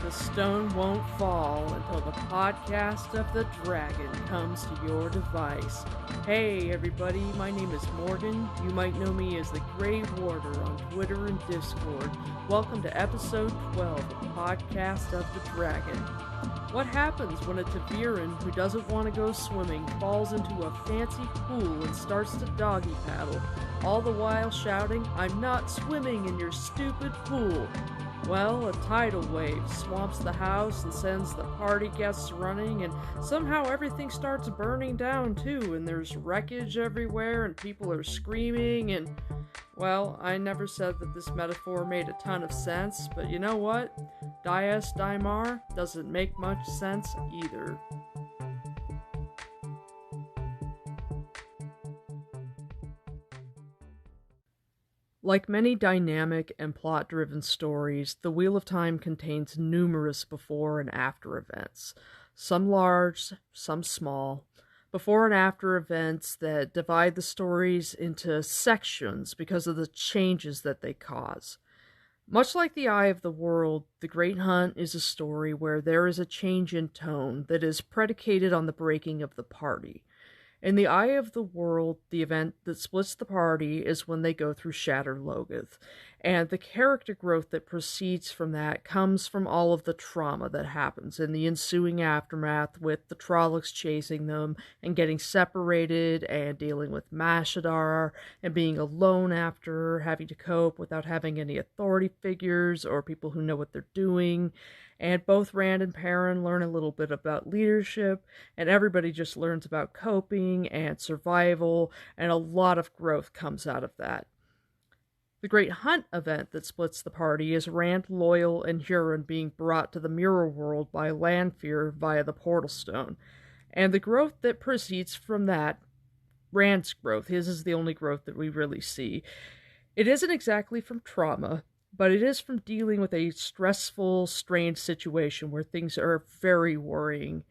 the stone won't fall until the podcast of the dragon comes to your device. Hey everybody, my name is Morgan. You might know me as the Grey Warder on Twitter and Discord. Welcome to episode 12 of the podcast of the dragon. What happens when a Taviran who doesn't want to go swimming falls into a fancy pool and starts to doggy paddle, all the while shouting, "I'm not swimming in your stupid pool"? Well, a tidal wave swamps the house and sends the party guests running, and somehow everything starts burning down too, and there's wreckage everywhere, and people are screaming, and... Well, I never said that this metaphor made a ton of sense, but you know what? Dies Daimar doesn't make much sense either. Like many dynamic and plot-driven stories, The Wheel of Time contains numerous before and after events. Some large, some small. Before and after events that divide the stories into sections because of the changes that they cause. Much like The Eye of the World, The Great Hunt is a story where there is a change in tone that is predicated on the breaking of the party. In The Eye of the World, the event that splits the party is when they go through Shatter Logoth, and the character growth that proceeds from that comes from all of the trauma that happens in the ensuing aftermath, with the Trollocs chasing them and getting separated and dealing with Mashadar and being alone after having to cope without having any authority figures or people who know what they're doing. And both Rand and Perrin learn a little bit about leadership, and everybody just learns about coping and survival, and a lot of growth comes out of that. The Great Hunt event that splits the party is Rand, Loyal, and Huron being brought to the Mirror World by Lanfear via the Portal Stone. And the growth that proceeds from that, Rand's growth, his is the only growth that we really see. It isn't exactly from trauma, but it is from dealing with a stressful, strained situation where things are very worrying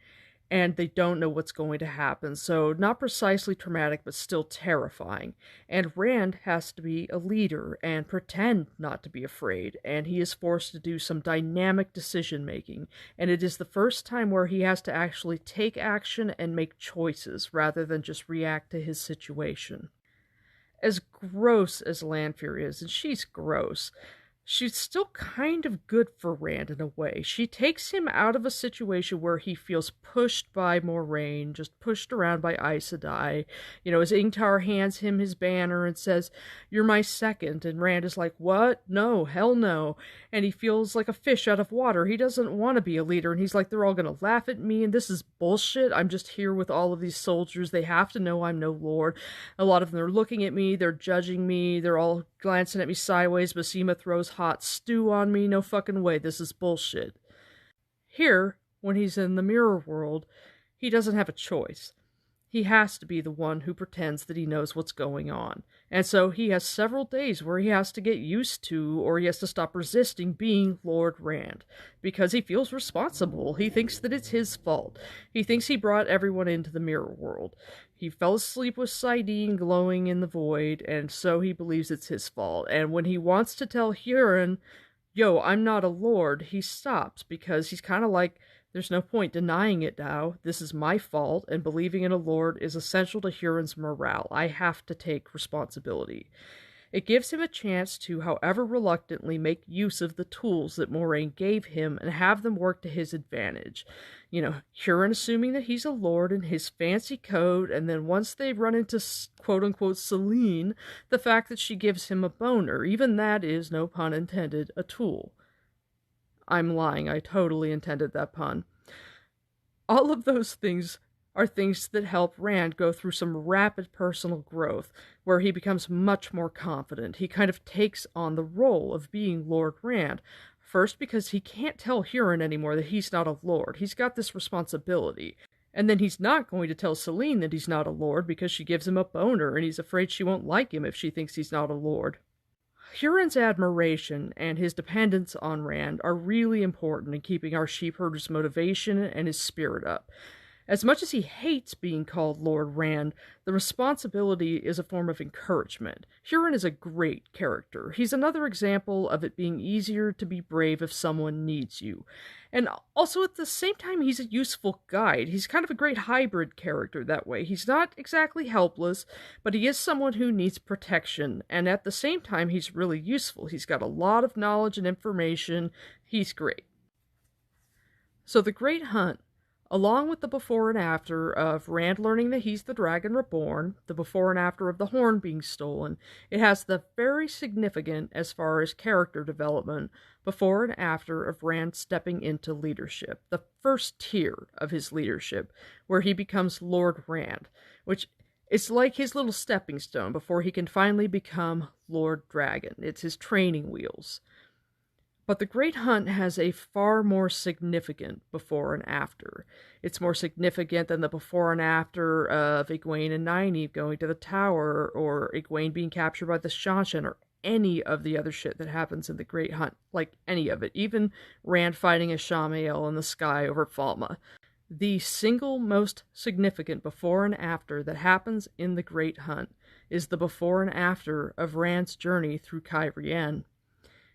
and they don't know what's going to happen. So not precisely traumatic, but still terrifying. And Rand has to be a leader and pretend not to be afraid, and he is forced to do some dynamic decision-making. And it is the first time where he has to actually take action and make choices rather than just react to his situation. As gross as Lanfear is, and she's gross, she's still kind of good for Rand in a way. She takes him out of a situation where he feels pushed by Moiraine, just pushed around by Aes Sedai. You know, as Ingtar hands him his banner and says, "You're my second," and Rand is like, "What? No, hell no." And he feels like a fish out of water. He doesn't want to be a leader, and he's like, "They're all going to laugh at me, and this is bullshit. I'm just here with all of these soldiers. They have to know I'm no lord. A lot of them are looking at me, they're judging me, they're all glancing at me sideways. Basima throws hot stew on me. No fucking way. This is bullshit." Here, when he's in the Mirror World, he doesn't have a choice. He has to be the one who pretends that he knows what's going on. And so he has several days where he has to get used to, or he has to stop resisting being Lord Rand, because he feels responsible. He thinks that it's his fault. He thinks he brought everyone into the Mirror World. He fell asleep with Saidin glowing in the void, and so he believes it's his fault. And when he wants to tell Huron, "Yo, I'm not a lord," he stops, because he's kind of like, there's no point denying it now. This is my fault, and believing in a lord is essential to Huron's morale. I have to take responsibility. It gives him a chance to, however reluctantly, make use of the tools that Moiraine gave him and have them work to his advantage. You know, Huron assuming that he's a lord in his fancy code, and then once they run into quote-unquote Selene, the fact that she gives him a boner, even that is, no pun intended, a tool. I'm lying, I totally intended that pun. All of those things are things that help Rand go through some rapid personal growth, where he becomes much more confident. He kind of takes on the role of being Lord Rand. First, because he can't tell Huron anymore that he's not a lord. He's got this responsibility. And then he's not going to tell Selene that he's not a lord because she gives him a boner, and he's afraid she won't like him if she thinks he's not a lord. Huron's admiration and his dependence on Rand are really important in keeping our sheepherder's motivation and his spirit up. As much as he hates being called Lord Rand, the responsibility is a form of encouragement. Huron is a great character. He's another example of it being easier to be brave if someone needs you. And also at the same time, he's a useful guide. He's kind of a great hybrid character that way. He's not exactly helpless, but he is someone who needs protection. And at the same time, he's really useful. He's got a lot of knowledge and information. He's great. So the Great Hunt, along with the before and after of Rand learning that he's the Dragon Reborn, the before and after of the horn being stolen, it has the very significant, as far as character development, before and after of Rand stepping into leadership, the first tier of his leadership, where he becomes Lord Rand, which is like his little stepping stone before he can finally become Lord Dragon. It's his training wheels. But the Great Hunt has a far more significant before and after. It's more significant than the before and after of Egwene and Nynaeve going to the tower, or Egwene being captured by the Seanchan, or any of the other shit that happens in the Great Hunt. Like, any of it. Even Rand fighting Ishamael in the sky over Falma. The single most significant before and after that happens in the Great Hunt is the before and after of Rand's journey through Cairhien.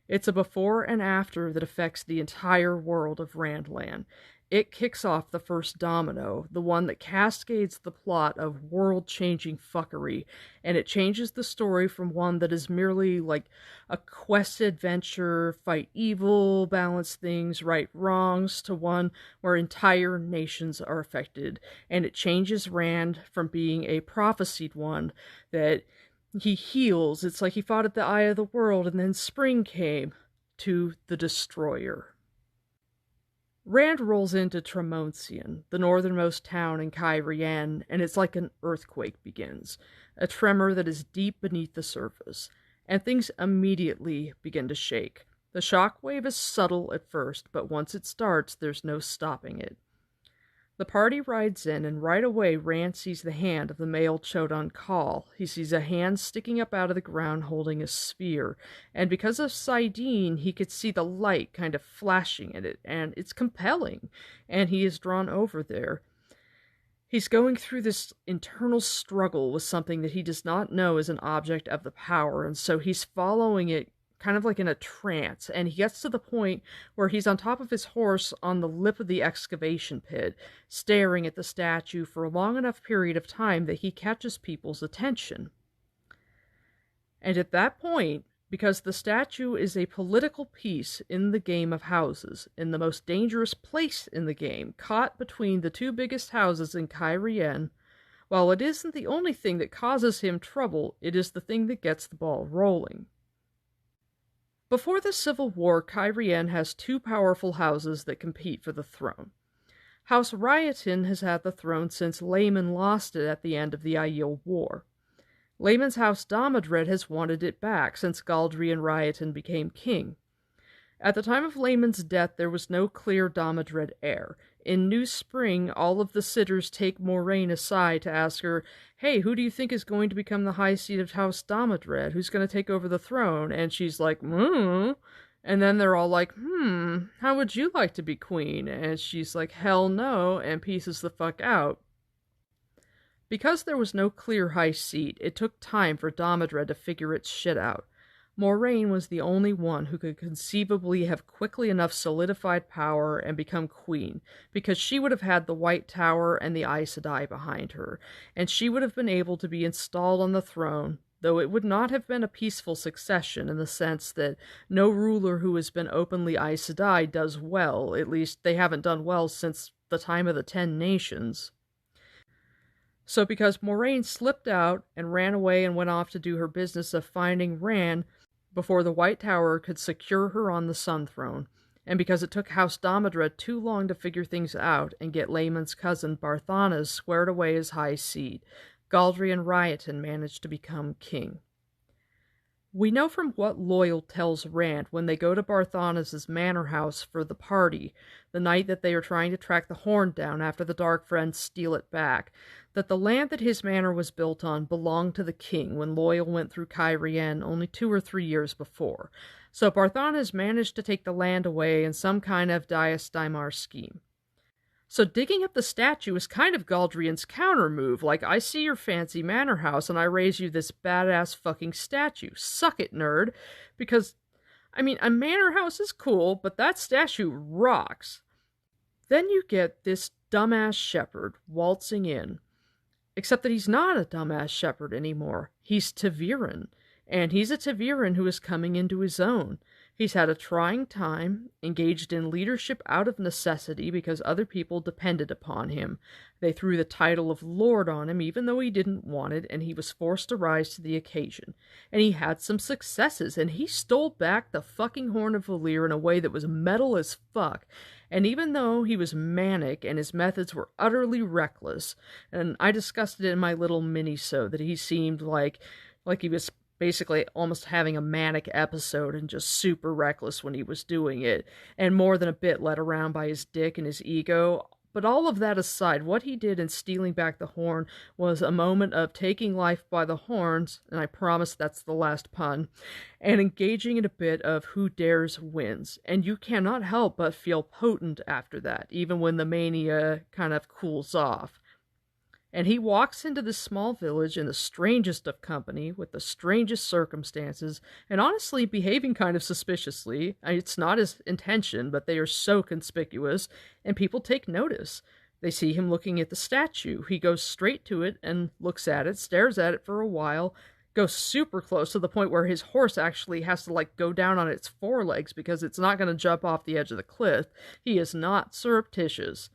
It's a before and after that affects the entire world of Randland. It kicks off the first domino, the one that cascades the plot of world-changing fuckery, and it changes the story from one that is merely like a quest adventure, fight evil, balance things, right wrongs, to one where entire nations are affected, and it changes Rand from being a prophesied one that he heals. It's like he fought at the eye of the world, and then spring came, to the destroyer. Rand rolls into Tremoncian, the northernmost town in Cairhien, and it's like an earthquake begins, a tremor that is deep beneath the surface, and things immediately begin to shake. The shockwave is subtle at first, but once it starts, there's no stopping it. The party rides in, and right away Rand sees the hand of the male Chodan Kal. He sees a hand sticking up out of the ground holding a spear, and because of Saidin, he could see the light kind of flashing in it, and it's compelling, and he is drawn over there. He's going through this internal struggle with something that he does not know is an object of the power, and so he's following it kind of like in a trance, and he gets to the point where he's on top of his horse on the lip of the excavation pit, staring at the statue for a long enough period of time that he catches people's attention. And at that point, because the statue is a political piece in the game of houses, in the most dangerous place in the game, caught between the two biggest houses in Cairhien, while it isn't the only thing that causes him trouble, it is the thing that gets the ball rolling. Before the Civil War, Cairhien has two powerful houses that compete for the throne. House Ryotin has had the throne since Laemon lost it at the end of the Aiel War. Laemon's house Damodred has wanted it back since Galdrian Ryotin became king. At the time of Laemon's death, there was no clear Damodred heir. In New Spring, all of the sitters take Moiraine aside to ask her, hey, who do you think is going to become the high seat of House Damodred? Who's going to take over the throne? And she's like, And then they're all like, how would you like to be queen? And she's like, hell no, and pieces the fuck out. Because there was no clear high seat, it took time for Damodred to figure its shit out. Moiraine was the only one who could conceivably have quickly enough solidified power and become queen, because she would have had the White Tower and the Aes Sedai behind her, and she would have been able to be installed on the throne, though it would not have been a peaceful succession in the sense that no ruler who has been openly Aes Sedai does well. At least they haven't done well since the time of the 10 Nations. So because Moiraine slipped out and ran away and went off to do her business of finding Rand before the White Tower could secure her on the Sun Throne, and because it took House Damodred too long to figure things out and get Laemon's cousin Barthana's squared away as high seat, Galdrian Ryotin managed to become king. We know from what Loial tells Rand when they go to Barthana's manor house for the party, the night that they are trying to track the horn down after the Dark Friends steal it back, that the land that his manor was built on belonged to the king when Loial went through Cairhien only 2 or 3 years before. So Barthana's managed to take the land away in some kind of Dias Daimar scheme. So digging up the statue is kind of Galdrian's counter move, like, I see your fancy manor house and I raise you this badass fucking statue. Suck it, nerd. Because, I mean, a manor house is cool, but that statue rocks. Then you get this dumbass shepherd waltzing in. Except that he's not a dumbass shepherd anymore. He's ta'veren. And he's a ta'veren who is coming into his own. He's had a trying time, engaged in leadership out of necessity because other people depended upon him. They threw the title of Lord on him even though he didn't want it, and he was forced to rise to the occasion. And he had some successes, and he stole back the fucking Horn of Valir in a way that was metal as fuck. And even though he was manic and his methods were utterly reckless, and I discussed it in my little mini-sode that he seemed like he was basically almost having a manic episode and just super reckless when he was doing it, and more than a bit led around by his dick and his ego. But all of that aside, what he did in stealing back the horn was a moment of taking life by the horns, and I promise that's the last pun, and engaging in a bit of who dares wins. And you cannot help but feel potent after that, even when the mania kind of cools off. And he walks into this small village in the strangest of company, with the strangest circumstances, and honestly behaving kind of suspiciously. It's not his intention, but they are so conspicuous, and people take notice. They see him looking at the statue. He goes straight to it and looks at it, stares at it for a while, goes super close to the point where his horse actually has to go down on its forelegs because it's not going to jump off the edge of the cliff. He is not surreptitious.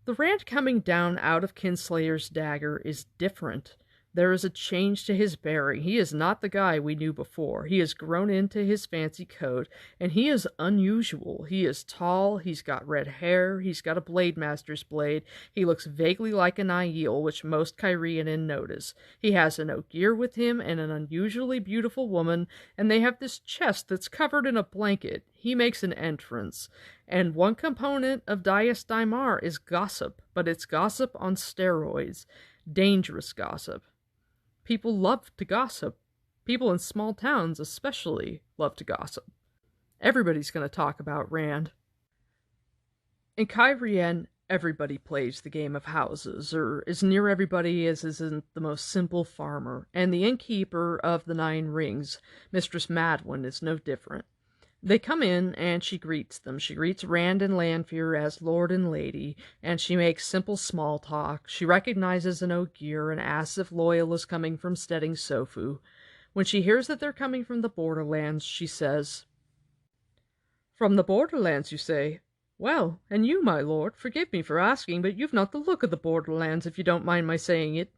The Rand coming down out of Kinslayer's dagger is different. There is a change to his bearing. He is not the guy we knew before. He has grown into his fancy coat, and he is unusual. He is tall, he's got red hair, he's got a blade master's blade, he looks vaguely like an Aiel, which most Cairhien notice. He has an Ogier with him and an unusually beautiful woman, and they have this chest that's covered in a blanket. He makes an entrance, and one component of Dias Daimar is gossip, but it's gossip on steroids. Dangerous gossip. People love to gossip. People in small towns especially love to gossip. Everybody's going to talk about Rand. In Cairhien, everybody plays the game of houses, or as near everybody as isn't the most simple farmer, and the innkeeper of the Nine Rings, Mistress Madwyn, is no different. They come in, and she greets them. She greets Rand and Lanfear as Lord and Lady, and she makes simple small talk. She recognizes an Ogier and asks if Loyal is coming from Stedding Sofu. When she hears that they're coming from the Borderlands, she says, "From the Borderlands, you say? Well, and you, my lord, forgive me for asking, but you've not the look of the Borderlands, if you don't mind my saying it."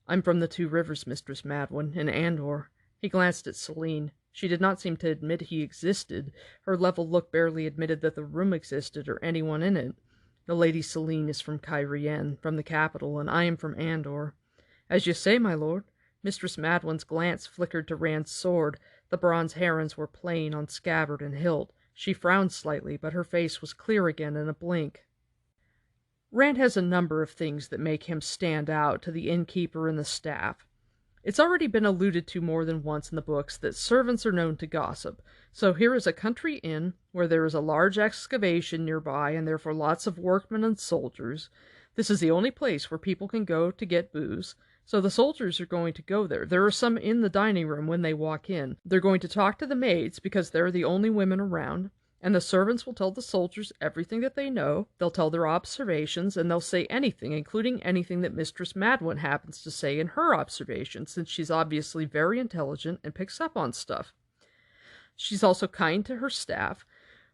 "I'm from the Two Rivers, Mistress Madwyn, in Andor." He glanced at Selene. She did not seem to admit he existed. Her level look barely admitted that the room existed or anyone in it. "The Lady Selene is from Cairhien, from the capital, and I am from Andor." "As you say, my lord." Mistress Madwyn's glance flickered to Rand's sword. The bronze herons were plain on scabbard and hilt. She frowned slightly, but her face was clear again in a blink. Rand has a number of things that make him stand out to the innkeeper and the staff. It's already been alluded to more than once in the books that servants are known to gossip. So here is a country inn where there is a large excavation nearby and therefore lots of workmen and soldiers. This is the only place where people can go to get booze. So the soldiers are going to go there. There are some in the dining room when they walk in. They're going to talk to the maids because they're the only women around. And the servants will tell the soldiers everything that they know. They'll tell their observations, and they'll say anything, including anything that Mistress Madwyn happens to say in her observations, since she's obviously very intelligent and picks up on stuff. She's also kind to her staff.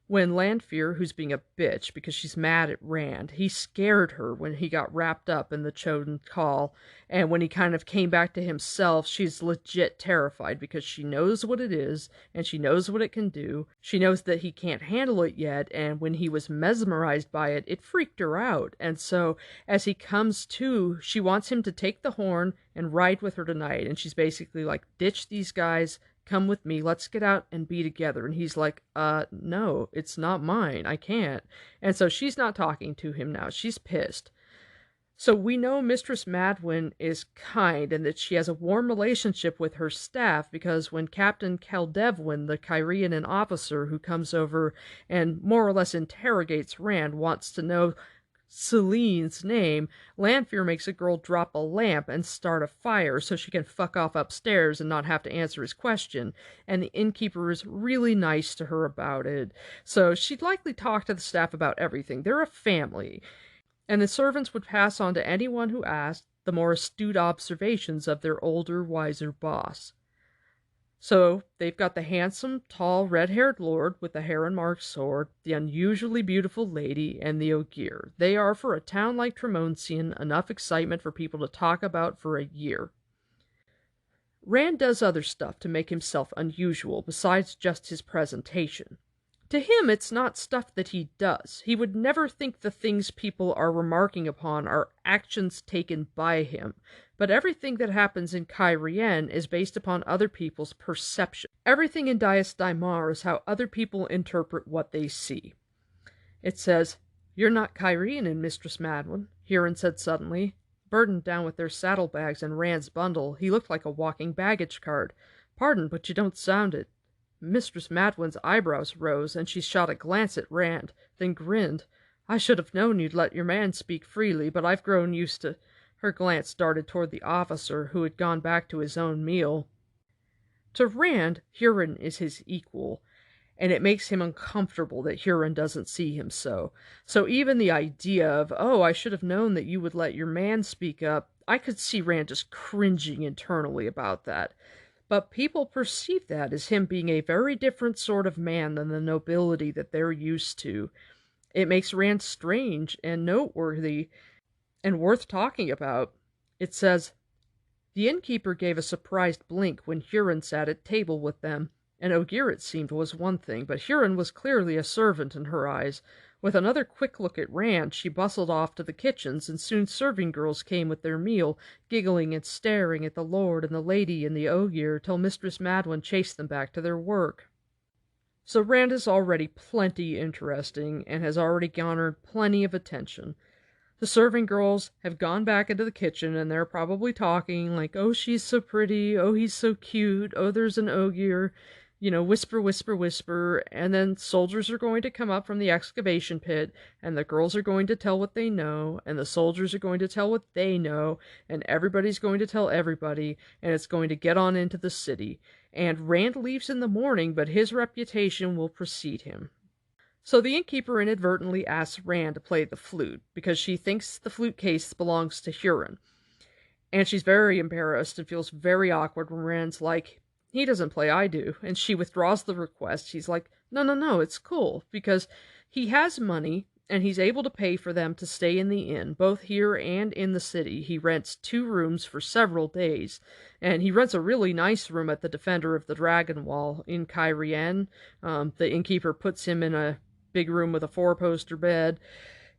When Lanfear, who's being a bitch because she's mad at Rand, he scared her when he got wrapped up in the Choden Call, and when he kind of came back to himself, she's legit terrified because she knows what it is, and she knows what it can do. She knows that he can't handle it yet, and when he was mesmerized by it, it freaked her out, and so as he comes to, she wants him to take the horn and ride with her tonight, and she's basically like, ditch these guys, come with me, let's get out and be together. And he's like, no, it's not mine, I can't. And so she's not talking to him now, she's pissed. So we know Mistress Madwyn is kind and that she has a warm relationship with her staff, because when Captain Caldevwin, the Cairhien officer who comes over and more or less interrogates Rand, wants to know Celine's name, Lanfear makes a girl drop a lamp and start a fire so she can fuck off upstairs and not have to answer his question, and the innkeeper is really nice to her about it. So she'd likely talk to the staff about everything. They're a family. And the servants would pass on to anyone who asked the more astute observations of their older, wiser boss. So they've got the handsome, tall, red-haired lord with the heron-marked sword, the unusually beautiful lady, and the Ogier. They are, for a town like Tremoncian, enough excitement for people to talk about for a year. Rand does other stuff to make himself unusual, besides just his presentation. To him, it's not stuff that he does. He would never think the things people are remarking upon are actions taken by him. But everything that happens in Cairhien is based upon other people's perception. Everything in Dias Daimar is how other people interpret what they see. It says, "You're not Cairhien, Mistress Madwyn," Huron said suddenly. Burdened down with their saddlebags and Rand's bundle, he looked like a walking baggage cart. "Pardon, but you don't sound it." Mistress Madwyn's eyebrows rose, and she shot a glance at Rand, then grinned. "I should have known you'd let your man speak freely, but I've grown used to—" Her glance darted toward the officer, who had gone back to his own meal. To Rand, Huron is his equal, and it makes him uncomfortable that Huron doesn't see him so. So even the idea of, "Oh, I should have known that you would let your man speak up," I could see Rand just cringing internally about that. But people perceive that as him being a very different sort of man than the nobility that they're used to. It makes Rand strange and noteworthy and worth talking about. It says, "The innkeeper gave a surprised blink when Huron sat at table with them. And Ogier, it seemed, was one thing, but Huron was clearly a servant in her eyes. With another quick look at Rand, she bustled off to the kitchens, and soon serving girls came with their meal, giggling and staring at the lord and the lady and the Ogier, till Mistress Madwyn chased them back to their work." So Rand is already plenty interesting, and has already garnered plenty of attention. The serving girls have gone back into the kitchen, and they're probably talking like, "Oh, she's so pretty. Oh, he's so cute. Oh, there's an Ogier." Whisper, whisper, whisper, and then soldiers are going to come up from the excavation pit, and the girls are going to tell what they know, and the soldiers are going to tell what they know, and everybody's going to tell everybody, and it's going to get on into the city. And Rand leaves in the morning, but his reputation will precede him. So the innkeeper inadvertently asks Rand to play the flute, because she thinks the flute case belongs to Huron. And she's very embarrassed and feels very awkward when Rand's like, "He doesn't play, I do." And she withdraws the request. She's like, no, it's cool, because he has money, and he's able to pay for them to stay in the inn, both here and in the city. He rents 2 rooms for several days, and he rents a really nice room at the Defender of the Dragon Wall in Cairhien. The innkeeper puts him in a big room with a 4-poster bed.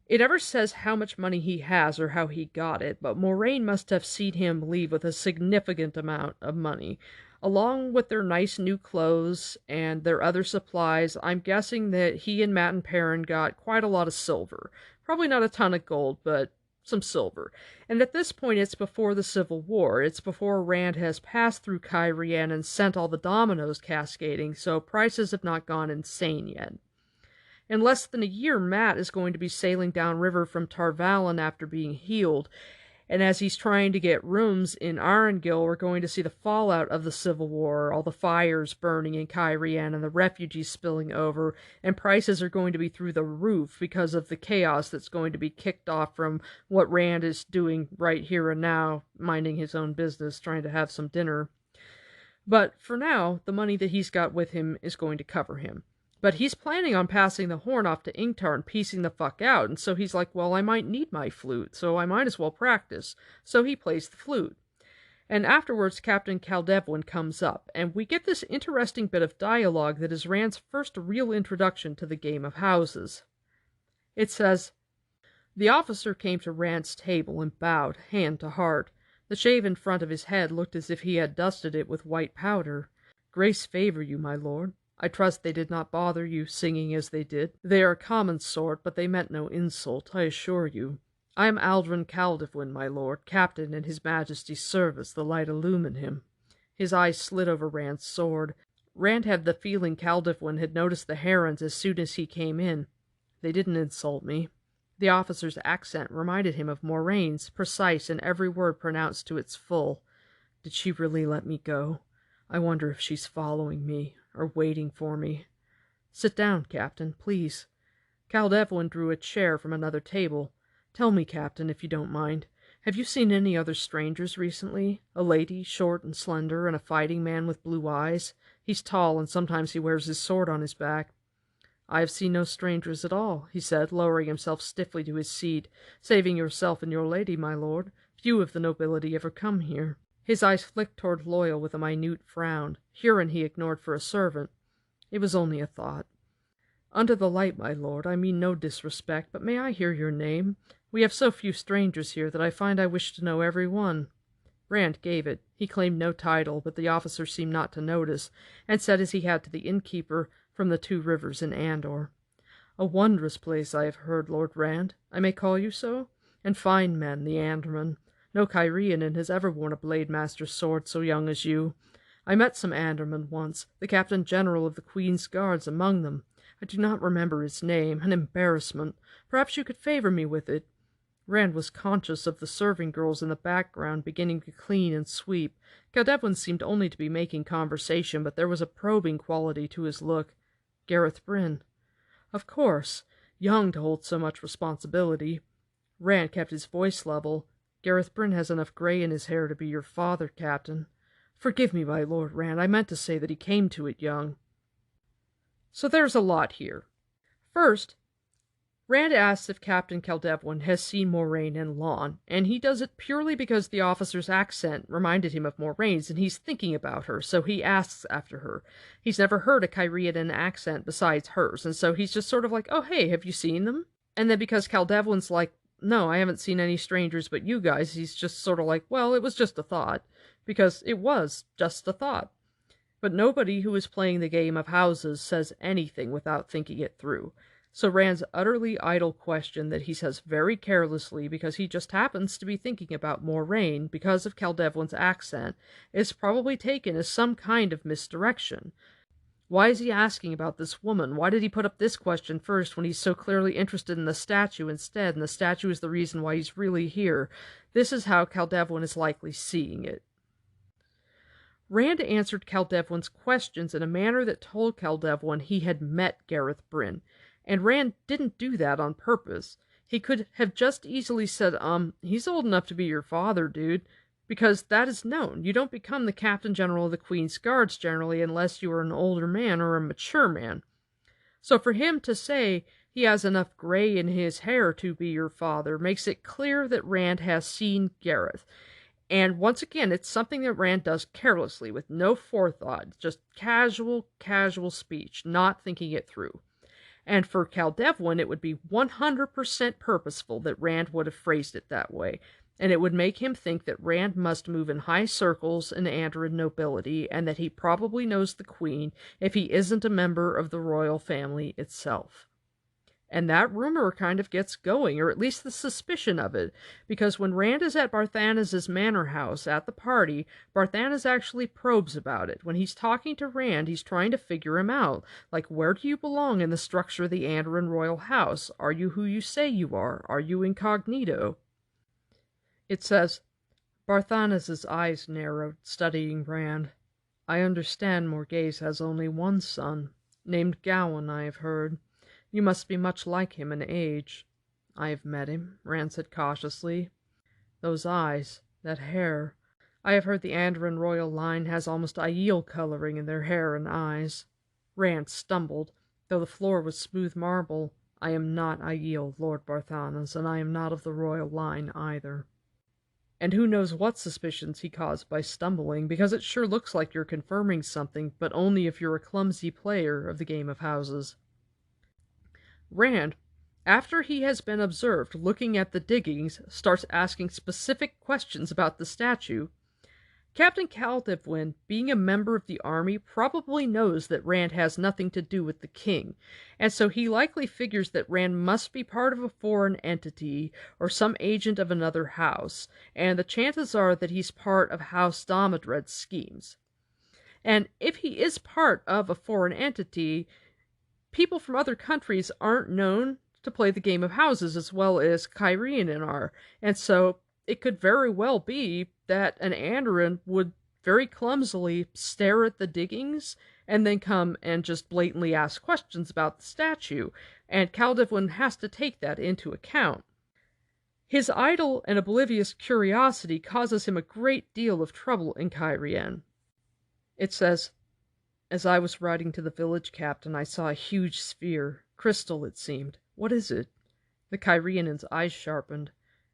It never says how much money he has or how he got it, but Moraine must have seen him leave with a significant amount of money. Along with their nice new clothes and their other supplies, I'm guessing that he and Matt and Perrin got quite a lot of silver. Probably not a ton of gold, but some silver. And at this point, it's before the Civil War. It's before Rand has passed through Cairhien and sent all the dominoes cascading, so prices have not gone insane yet. In less than a year, Matt is going to be sailing downriver from Tarvalon after being healed. And as he's trying to get rooms in Arengil, we're going to see the fallout of the Civil War, all the fires burning in Cairhien and the refugees spilling over, and prices are going to be through the roof because of the chaos that's going to be kicked off from what Rand is doing right here and now, minding his own business, trying to have some dinner. But for now, the money that he's got with him is going to cover him. But he's planning on passing the horn off to Ingtar and piecing the fuck out, and so he's like, well, I might need my flute, so I might as well practice. So he plays the flute. And afterwards, Captain Caldevwin comes up, and we get this interesting bit of dialogue that is Rand's first real introduction to the game of houses. It says, "The officer came to Rand's table and bowed, hand to heart. The shave in front of his head looked as if he had dusted it with white powder. 'Grace favor you, my lord. I trust they did not bother you, singing as they did. They are a common sort, but they meant no insult, I assure you. I am Aldrin Caldefwyn, my lord, captain in his majesty's service. The light illumine him." His eyes slid over Rand's sword. Rand had the feeling Caldefwyn had noticed the herons as soon as he came in. "They didn't insult me." The officer's accent reminded him of Moraine's, precise and every word pronounced to its full. "Did she really let me go? I wonder if she's following me, or waiting for me." "Sit down, Captain, please." Caldefwyn drew a chair from another table. "Tell me, Captain, if you don't mind, have you seen any other strangers recently? A lady, short and slender, and a fighting man with blue eyes. He's tall, and sometimes he wears his sword on his back." "I have seen no strangers at all," he said, lowering himself stiffly to his seat. "Saving yourself and your lady, my lord, few of the nobility ever come here." His eyes flicked toward Loyal with a minute frown. Huron he ignored for a servant. "It was only a thought." "Under the light, my lord, I mean no disrespect, but may I hear your name? We have so few strangers here that I find I wish to know every one." Rand gave it. He claimed no title, but the officer seemed not to notice, and said as he had to the innkeeper from the Two Rivers in Andor. "A wondrous place, I have heard, Lord Rand. I may call you so? And fine men, the Andormen. No Cairhien has ever worn a blade master's sword so young as you. I met some Andormen once, the captain general of the Queen's Guards among them. I do not remember his name, an embarrassment. Perhaps you could favor me with it." Rand was conscious of the serving girls in the background beginning to clean and sweep. Caldefwyn seemed only to be making conversation, but there was a probing quality to his look. "Gareth Bryn." "Of course. Young to hold so much responsibility." Rand kept his voice level. "Gareth Bryn has enough gray in his hair to be your father, Captain." "Forgive me, my Lord Rand. I meant to say that he came to it young." So there's a lot here. First, Rand asks if Captain Caldefwyn has seen Moraine and Lon, and he does it purely because the officer's accent reminded him of Moraine's, and he's thinking about her, so he asks after her. He's never heard a Cairhien accent besides hers, and so he's just sort of like, "Oh, hey, have you seen them?" And then because Caldefwyn's like, "No, I haven't seen any strangers but you guys," he's just sort of like, "Well, it was just a thought," because it was just a thought. But nobody who is playing the game of houses says anything without thinking it through. So Rand's utterly idle question that he says very carelessly because he just happens to be thinking about Moraine because of Caldefwyn's accent is probably taken as some kind of misdirection. Why is he asking about this woman? Why did he put up this question first when he's so clearly interested in the statue instead, and the statue is the reason why he's really here? This is how Caldefwyn is likely seeing it. Rand answered Caldefwyn's questions in a manner that told Caldefwyn he had met Gareth Bryn. And Rand didn't do that on purpose. He could have just easily said, he's old enough to be your father, dude, because that is known. You don't become the Captain General of the Queen's Guards generally unless you are an older man or a mature man. So for him to say he has enough gray in his hair to be your father makes it clear that Rand has seen Gareth. And once again, it's something that Rand does carelessly with no forethought, just casual speech, not thinking it through. And for Caldefwyn, it would be 100% purposeful that Rand would have phrased it that way, and it would make him think that Rand must move in high circles in Andoran nobility, and that he probably knows the Queen if he isn't a member of the royal family itself. And that rumor kind of gets going, or at least the suspicion of it, because when Rand is at Barthanas' manor house at the party, Barthanas actually probes about it. When he's talking to Rand, he's trying to figure him out. Like, where do you belong in the structure of the Andoran royal house? Are you who you say you are? Are you incognito? It says, Barthanas' eyes narrowed, studying Rand. "I understand Morghese has only one son, named Gowan, I have heard. You must be much like him in age." "I have met him," Rand said cautiously. "Those eyes, that hair. I have heard the Andoran royal line has almost Aiel coloring in their hair and eyes." Rand stumbled, though the floor was smooth marble. "I am not Aiel, Lord Barthanas, and I am not of the royal line either." And who knows what suspicions he caused by stumbling, because it sure looks like you're confirming something, but only if you're a clumsy player of the game of houses. Rand, after he has been observed looking at the diggings, starts asking specific questions about the statue. Captain Caldevwin, being a member of the army, probably knows that Rand has nothing to do with the king, and so he likely figures that Rand must be part of a foreign entity or some agent of another house, and the chances are that he's part of House Damodred's schemes. And if he is part of a foreign entity, people from other countries aren't known to play the game of houses as well as Cairhien are, and so it could very well be that an Andoran would very clumsily stare at the diggings and then come and just blatantly ask questions about the statue, and Caldevwin has to take that into account. His idle and oblivious curiosity causes him a great deal of trouble in Cairhien. It says, "As I was riding to the village, Captain, I saw a huge sphere. Crystal, it seemed. What is it?" The Cairhien's eyes sharpened.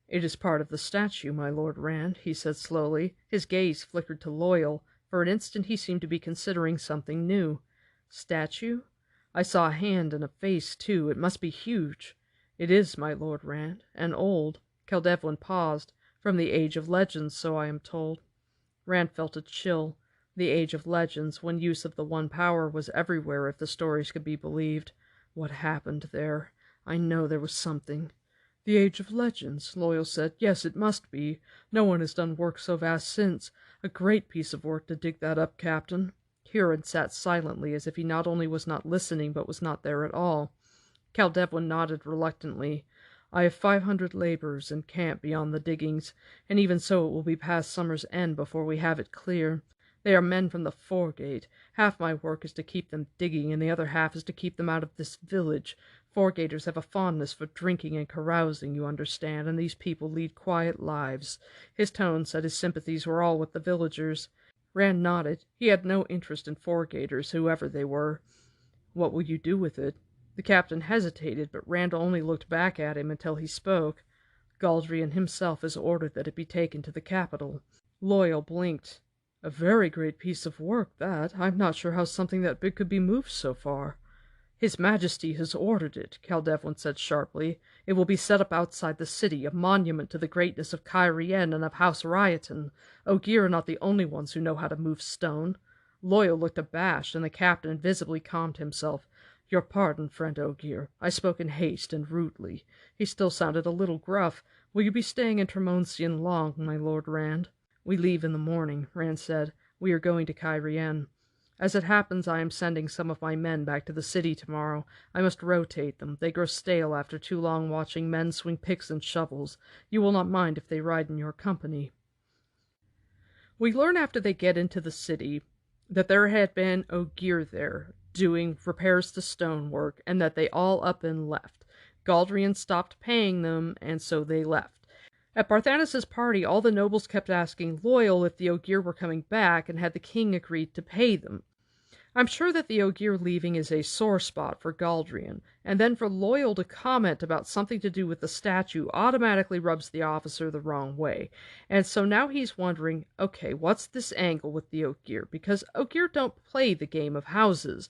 "It is part of the statue, my Lord Rand," he said slowly. His gaze flickered to Loyal. For an instant he seemed to be considering something new. "Statue? I saw a hand and a face, too. It must be huge." "It is, my Lord Rand, and old." Caldevwin paused. "From the Age of Legends, so I am told." Rand felt a chill. The Age of Legends, when use of the One Power was everywhere if the stories could be believed. What happened there? I know there was something. "The Age of Legends," Loyal said. "Yes, it must be. No one has done work so vast since. A great piece of work to dig that up, Captain." Huron sat silently, as if he not only was not listening, but was not there at all. Caldevwin nodded reluctantly. "I have 500 laborers in camp beyond the diggings, and even so it will be past summer's end before we have it clear. They are men from the foregate. Half my work is to keep them digging, and the other half is to keep them out of this village. Foregaters have a fondness for drinking and carousing, you understand, and these people lead quiet lives." His tone said his sympathies were all with the villagers. Rand nodded. He had no interest in foregaters, whoever they were. "What will you do with it?" The captain hesitated, but Rand only looked back at him until he spoke. "Galdrian himself has ordered that it be taken to the capital." Loyal blinked. "A very great piece of work, that. I'm not sure how something that big could be moved so far." "His Majesty has ordered it," Caldevwin said sharply. "It will be set up outside the city, a monument to the greatness of Cairhien and of House Rioton. Ogier are not the only ones who know how to move stone." Loyal looked abashed, and the captain visibly calmed himself. "Your pardon, friend Ogier. I spoke in haste and rudely." He still sounded a little gruff. "Will you be staying in Tremoncian long, my Lord Rand?" "We leave in the morning," Rand said. "We are going to Cairhien. As it happens, I am sending some of my men back to the city tomorrow. I must rotate them. They grow stale after too long watching men swing picks and shovels. You will not mind if they ride in your company." We learn after they get into the city that there had been Ogier there, doing repairs to stonework, and that they all up and left. Galdrian stopped paying them, and so they left. At Barthanes' party, all the nobles kept asking Loyal if the Ogier were coming back, and had the king agreed to pay them. I'm sure that the Ogier leaving is a sore spot for Galdrian, and then for Loyal to comment about something to do with the statue automatically rubs the officer the wrong way. And so now he's wondering, okay, what's this angle with the Ogier? Because Ogier don't play the game of houses.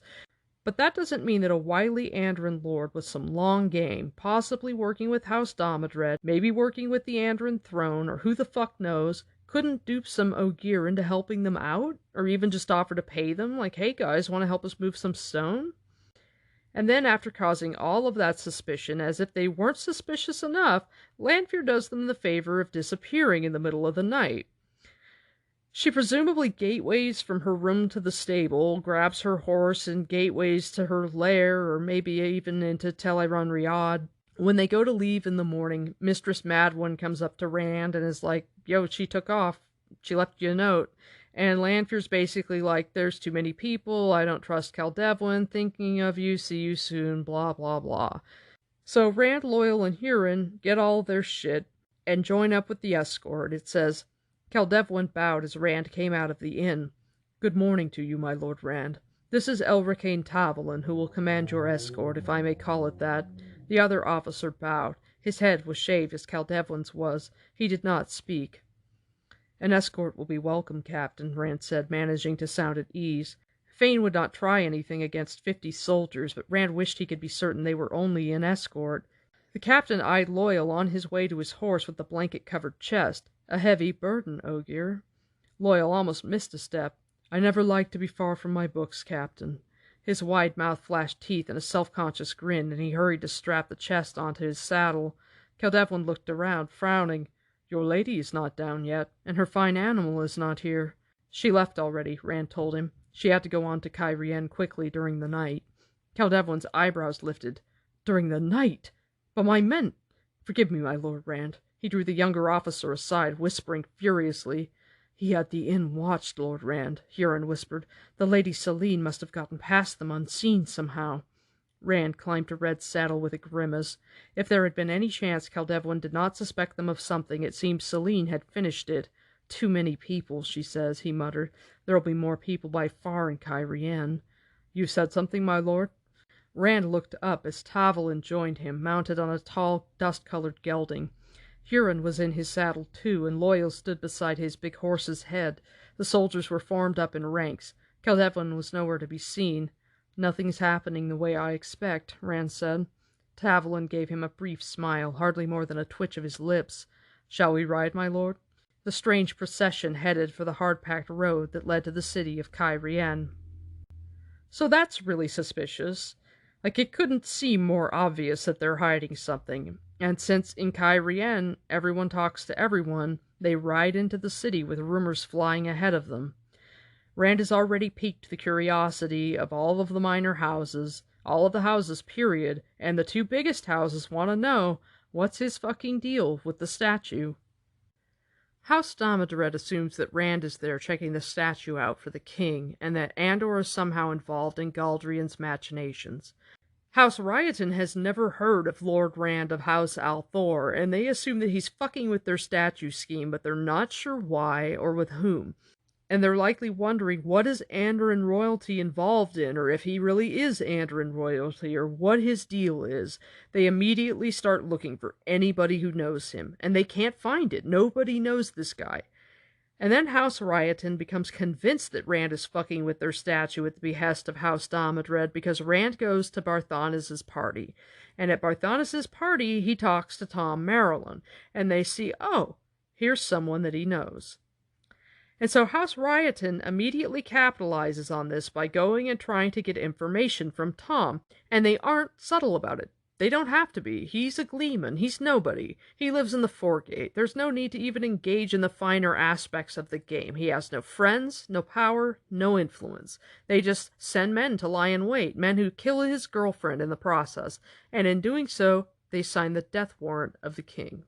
But that doesn't mean that a wily Andoran lord with some long game, possibly working with House Damodred, maybe working with the Andoran throne, or who the fuck knows, couldn't dupe some Ogier into helping them out? Or even just offer to pay them, like, "Hey guys, want to help us move some stone?" And then, after causing all of that suspicion, as if they weren't suspicious enough, Lanfear does them the favor of disappearing in the middle of the night. She presumably gateways from her room to the stable, grabs her horse and gateways to her lair, or maybe even into Teleron Riad. When they go to leave in the morning, Mistress Madwin comes up to Rand and is like, "Yo, she took off. She left you a note." And Lanfear's basically like, "There's too many people. I don't trust Caldevwin. Thinking of you. See you soon. Blah, blah, blah." So Rand, Loyal, and Huron get all their shit and join up with the escort. It says, Caldevwin bowed as Rand came out of the inn. "Good morning to you, my Lord Rand. This is Elricane Tavelin, who will command your escort, if I may call it that." The other officer bowed. His head was shaved as Caldevwin's was. He did not speak. "An escort will be welcome, Captain," Rand said, managing to sound at ease. Fane would not try anything against 50 soldiers, but Rand wished he could be certain they were only an escort. The captain eyed Loyal on his way to his horse with the blanket-covered chest. "A heavy burden, Ogier." Loyal almost missed a step. "I never like to be far from my books, Captain." His wide mouth flashed teeth in a self-conscious grin, and he hurried to strap the chest onto his saddle. Kildevlin looked around, frowning. "Your lady is not down yet, and her fine animal is not here." "She left already," Rand told him. "She had to go on to Cairhien quickly during the night." Kildevlin's eyebrows lifted. "During the night? But my men—" "Forgive me, my Lord Rand." He drew the younger officer aside, whispering furiously. "He had the inn watched, Lord Rand," Huron whispered. "The Lady Selene must have gotten past them unseen somehow." Rand climbed to Red's saddle with a grimace. If there had been any chance Kildevlin did not suspect them of something, it seemed Selene had finished it. "Too many people, she says," he muttered. "There'll be more people by far in Cairhien." "You said something, my lord?" Rand looked up as Tavolin joined him, mounted on a tall, dust-colored gelding. Huron was in his saddle too, and Loyal stood beside his big horse's head. The soldiers were formed up in ranks. Kildevlin was nowhere to be seen. "Nothing's happening the way I expect," Rand said. Tavolin gave him a brief smile, hardly more than a twitch of his lips. "Shall we ride, my lord?" The strange procession headed for the hard-packed road that led to the city of Cairhien. "So that's really suspicious. Like, it couldn't seem more obvious that they're hiding something. And since in Cairhien everyone talks to everyone, they ride into the city with rumors flying ahead of them. Rand has already piqued the curiosity of all of the minor houses, all of the houses, period, and the two biggest houses want to know, what's his fucking deal with the statue?" House Damodred assumes that Rand is there checking the statue out for the king, and that Andor is somehow involved in Galdrian's machinations. House Ryoton has never heard of Lord Rand of House Althor, and they assume that he's fucking with their statue scheme, but they're not sure why or with whom. And they're likely wondering what is Andoran royalty involved in, or if he really is Andoran royalty, or what his deal is. They immediately start looking for anybody who knows him, and they can't find it. Nobody knows this guy. And then House Ryoton becomes convinced that Rand is fucking with their statue at the behest of House Damodred, because Rand goes to Barthanas' party. And at Barthanas' party, he talks to Tom Marilyn, and they see, oh, here's someone that he knows. And so House Ryoton immediately capitalizes on this by going and trying to get information from Tom, and they aren't subtle about it. They don't have to be. He's a gleeman. He's nobody. He lives in the Foregate. There's no need to even engage in the finer aspects of the game. He has no friends, no power, no influence. They just send men to lie in wait, men who kill his girlfriend in the process, and in doing so, they sign the death warrant of the king.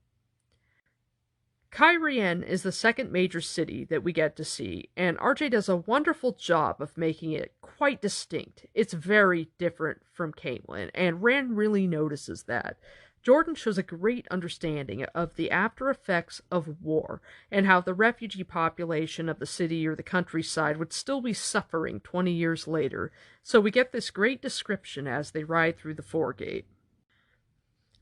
Cairhien is the second major city that we get to see, and RJ does a wonderful job of making it quite distinct. It's very different from Caemlyn, and Rand really notices that. Jordan shows a great understanding of the after effects of war, and how the refugee population of the city or the countryside would still be suffering 20 years later, so we get this great description as they ride through the Foregate.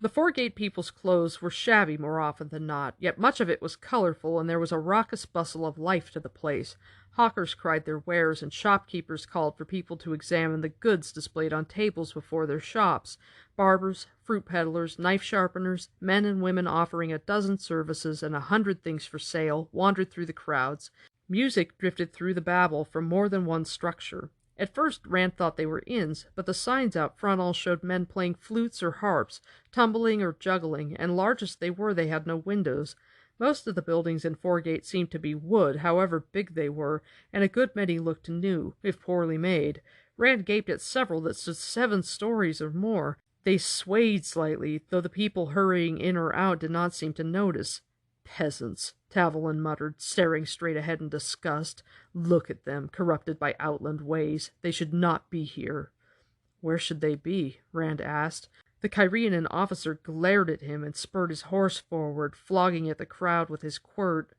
The Foregate people's clothes were shabby more often than not, yet much of it was colorful, and there was a raucous bustle of life to the place. Hawkers cried their wares, and shopkeepers called for people to examine the goods displayed on tables before their shops. Barbers, fruit peddlers, knife sharpeners, men and women offering a dozen services and 100 things for sale, wandered through the crowds. Music drifted through the babel from more than one structure. At first, Rand thought they were inns, but the signs out front all showed men playing flutes or harps, tumbling or juggling, and large as they were, they had no windows. Most of the buildings in Foregate seemed to be wood, however big they were, and a good many looked new, if poorly made. Rand gaped at several that stood 7 stories or more. They swayed slightly, though the people hurrying in or out did not seem to notice. "Peasants," Tavolin muttered, staring straight ahead in disgust. "Look at them, corrupted by outland ways. They should not be here." "Where should they be?" Rand asked. The Cairhien officer glared at him and spurred his horse forward, flogging at the crowd with his quirt.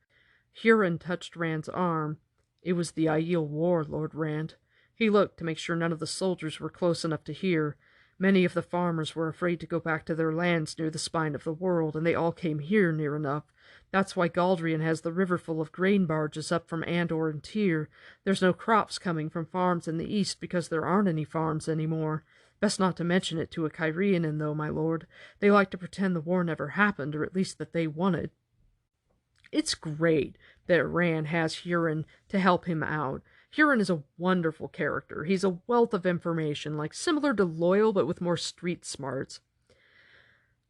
Huron touched Rand's arm. "It was the Aiel War, Lord Rand." He looked to make sure none of the soldiers were close enough to hear. "Many of the farmers were afraid to go back to their lands near the spine of the world, and they all came here near enough. That's why Galdrian has the river full of grain barges up from Andor and Tyr. There's no crops coming from farms in the east because there aren't any farms anymore. Best not to mention it to a Cairhien, though, my lord. They like to pretend the war never happened, or at least that they won it." It's great. that Rand has Huron to help him out. Huron is a wonderful character. He's a wealth of information, like similar to Loyal, but with more street smarts.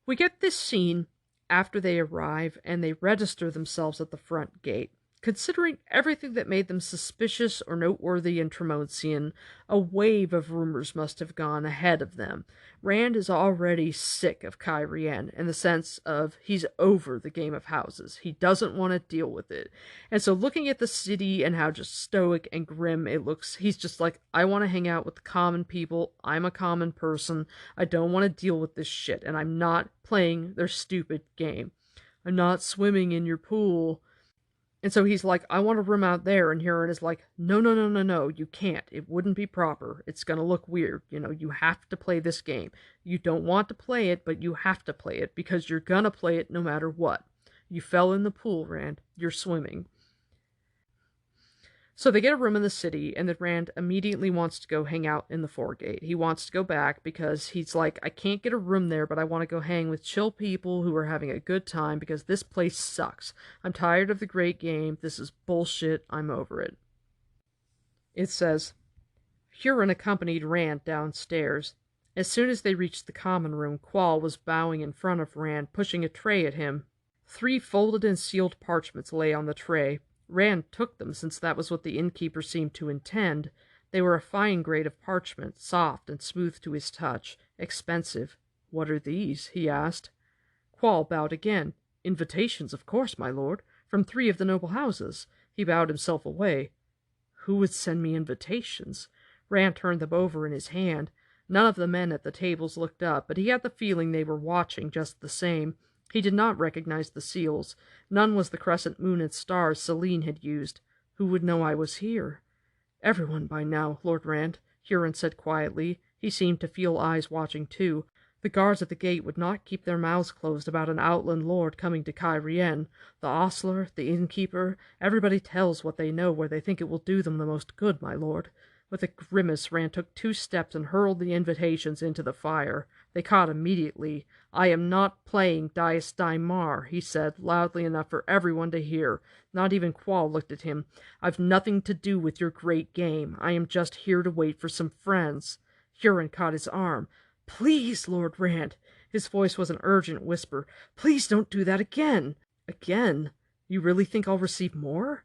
We get this scene after they arrive and they register themselves at the front gate. Considering everything that made them suspicious or noteworthy in Tremosian, a wave of rumors must have gone ahead of them. Rand is already sick of Cairhien in the sense of he's over the game of houses. He doesn't want to deal with it. And so looking at the city and how just stoic and grim it looks, he's just like, I want to hang out with the common people. I'm a common person. I don't want to deal with this shit. And I'm not playing their stupid game. I'm not swimming in your pool. And so he's like, I want a room out there. And Huron is like, no, you can't. It wouldn't be proper. It's going to look weird. You have to play this game. You don't want to play it, but you have to play it because you're going to play it no matter what. You fell in the pool, Rand. You're swimming. So they get a room in the city, and then Rand immediately wants to go hang out in the foregate. He wants to go back because he's like, I can't get a room there, but I want to go hang with chill people who are having a good time because this place sucks. I'm tired of the great game. This is bullshit. I'm over it. It says, Huron accompanied Rand downstairs. As soon as they reached the common room, Qual was bowing in front of Rand, pushing a tray at him. 3 folded and sealed parchments lay on the tray. Rand took them, since that was what the innkeeper seemed to intend. They were a fine grade of parchment, soft and smooth to his touch, expensive. What are these? He asked. Qual bowed again. Invitations, of course, my lord, from 3 of the noble houses. He bowed himself away. Who would send me invitations? Rand turned them over in his hand. None of the men at the tables looked up, but he had the feeling they were watching just the same. He did not recognize the seals. None was the crescent moon and stars Selene had used. Who would know I was here? Everyone by now, Lord Rand, Huron said quietly. He seemed to feel eyes watching too. The guards at the gate would not keep their mouths closed about an outland lord coming to Cairhien. The ostler, the innkeeper, everybody tells what they know where they think it will do them the most good, my lord. With a grimace, Rand took 2 steps and hurled the invitations into the fire. They caught immediately. I am not playing Dias Daimar, he said, loudly enough for everyone to hear. Not even Qual looked at him. I've nothing to do with your great game. I am just here to wait for some friends. Huron caught his arm. Please, Lord Rand. His voice was an urgent whisper. Please don't do that again. Again? You really think I'll receive more?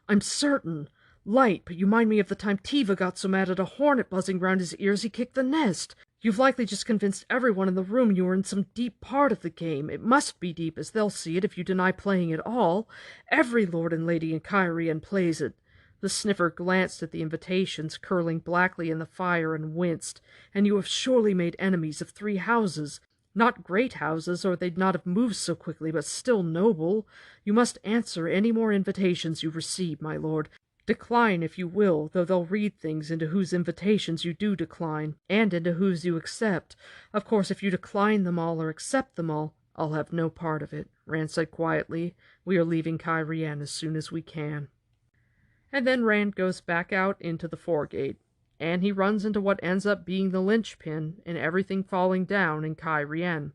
I'm certain. Light, but you mind me of the time Tiva got so mad at a hornet buzzing round his ears he kicked the nest. You've likely just convinced everyone in the room you were in some deep part of the game. It must be deep, as they'll see it if you deny playing at all. Every lord and lady in Cairhien plays it. The sniffer glanced at the invitations curling blackly in the fire and winced. And you have surely made enemies of 3 houses. Not great houses, or they'd not have moved so quickly, but still noble. You must answer any more invitations you receive, my lord. Decline if you will, though they'll read things into whose invitations you do decline, and into whose you accept. Of course, if you decline them all or accept them all, I'll have no part of it, Rand said quietly. We are leaving Cairhien as soon as we can. And then Rand goes back out into the foregate, and he runs into what ends up being the linchpin in everything falling down in Cairhien.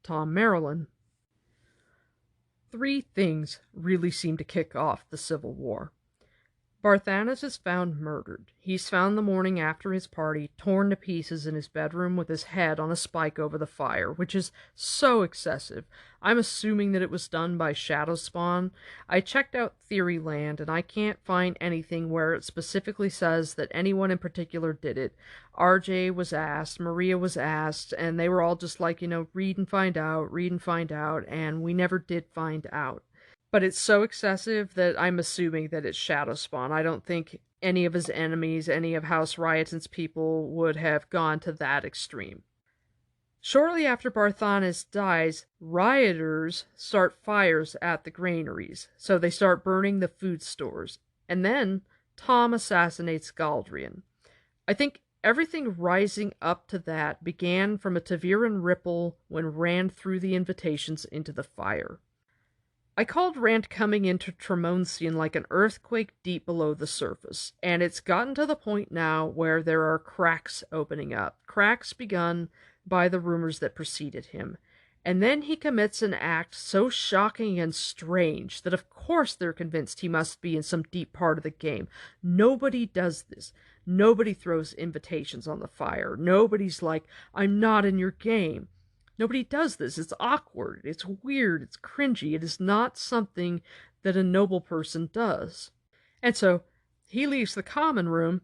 Tom Merrilin. 3 things really seem to kick off the Civil War. Barthanes is found murdered. He's found the morning after his party, torn to pieces in his bedroom with his head on a spike over the fire, which is so excessive. I'm assuming that it was done by Shadowspawn. I checked out Theoryland, and I can't find anything where it specifically says that anyone in particular did it. RJ was asked, Maria was asked, and they were all just like, read and find out, and we never did find out. But it's so excessive that I'm assuming that it's Shadowspawn. I don't think any of his enemies, any of House Rioton's people, would have gone to that extreme. Shortly after Barthanes dies, rioters start fires at the granaries, so they start burning the food stores. And then Tom assassinates Galdrian. I think everything rising up to that began from a Taviran ripple when Rand threw the invitations into the fire. I called Rand coming into Tremosian like an earthquake deep below the surface, and it's gotten to the point now where there are cracks opening up, cracks begun by the rumors that preceded him. And then he commits an act so shocking and strange that of course they're convinced he must be in some deep part of the game. Nobody does this. Nobody throws invitations on the fire. Nobody's like, I'm not in your game. Nobody does this. It's awkward. It's weird. It's cringy. It is not something that a noble person does. And so he leaves the common room,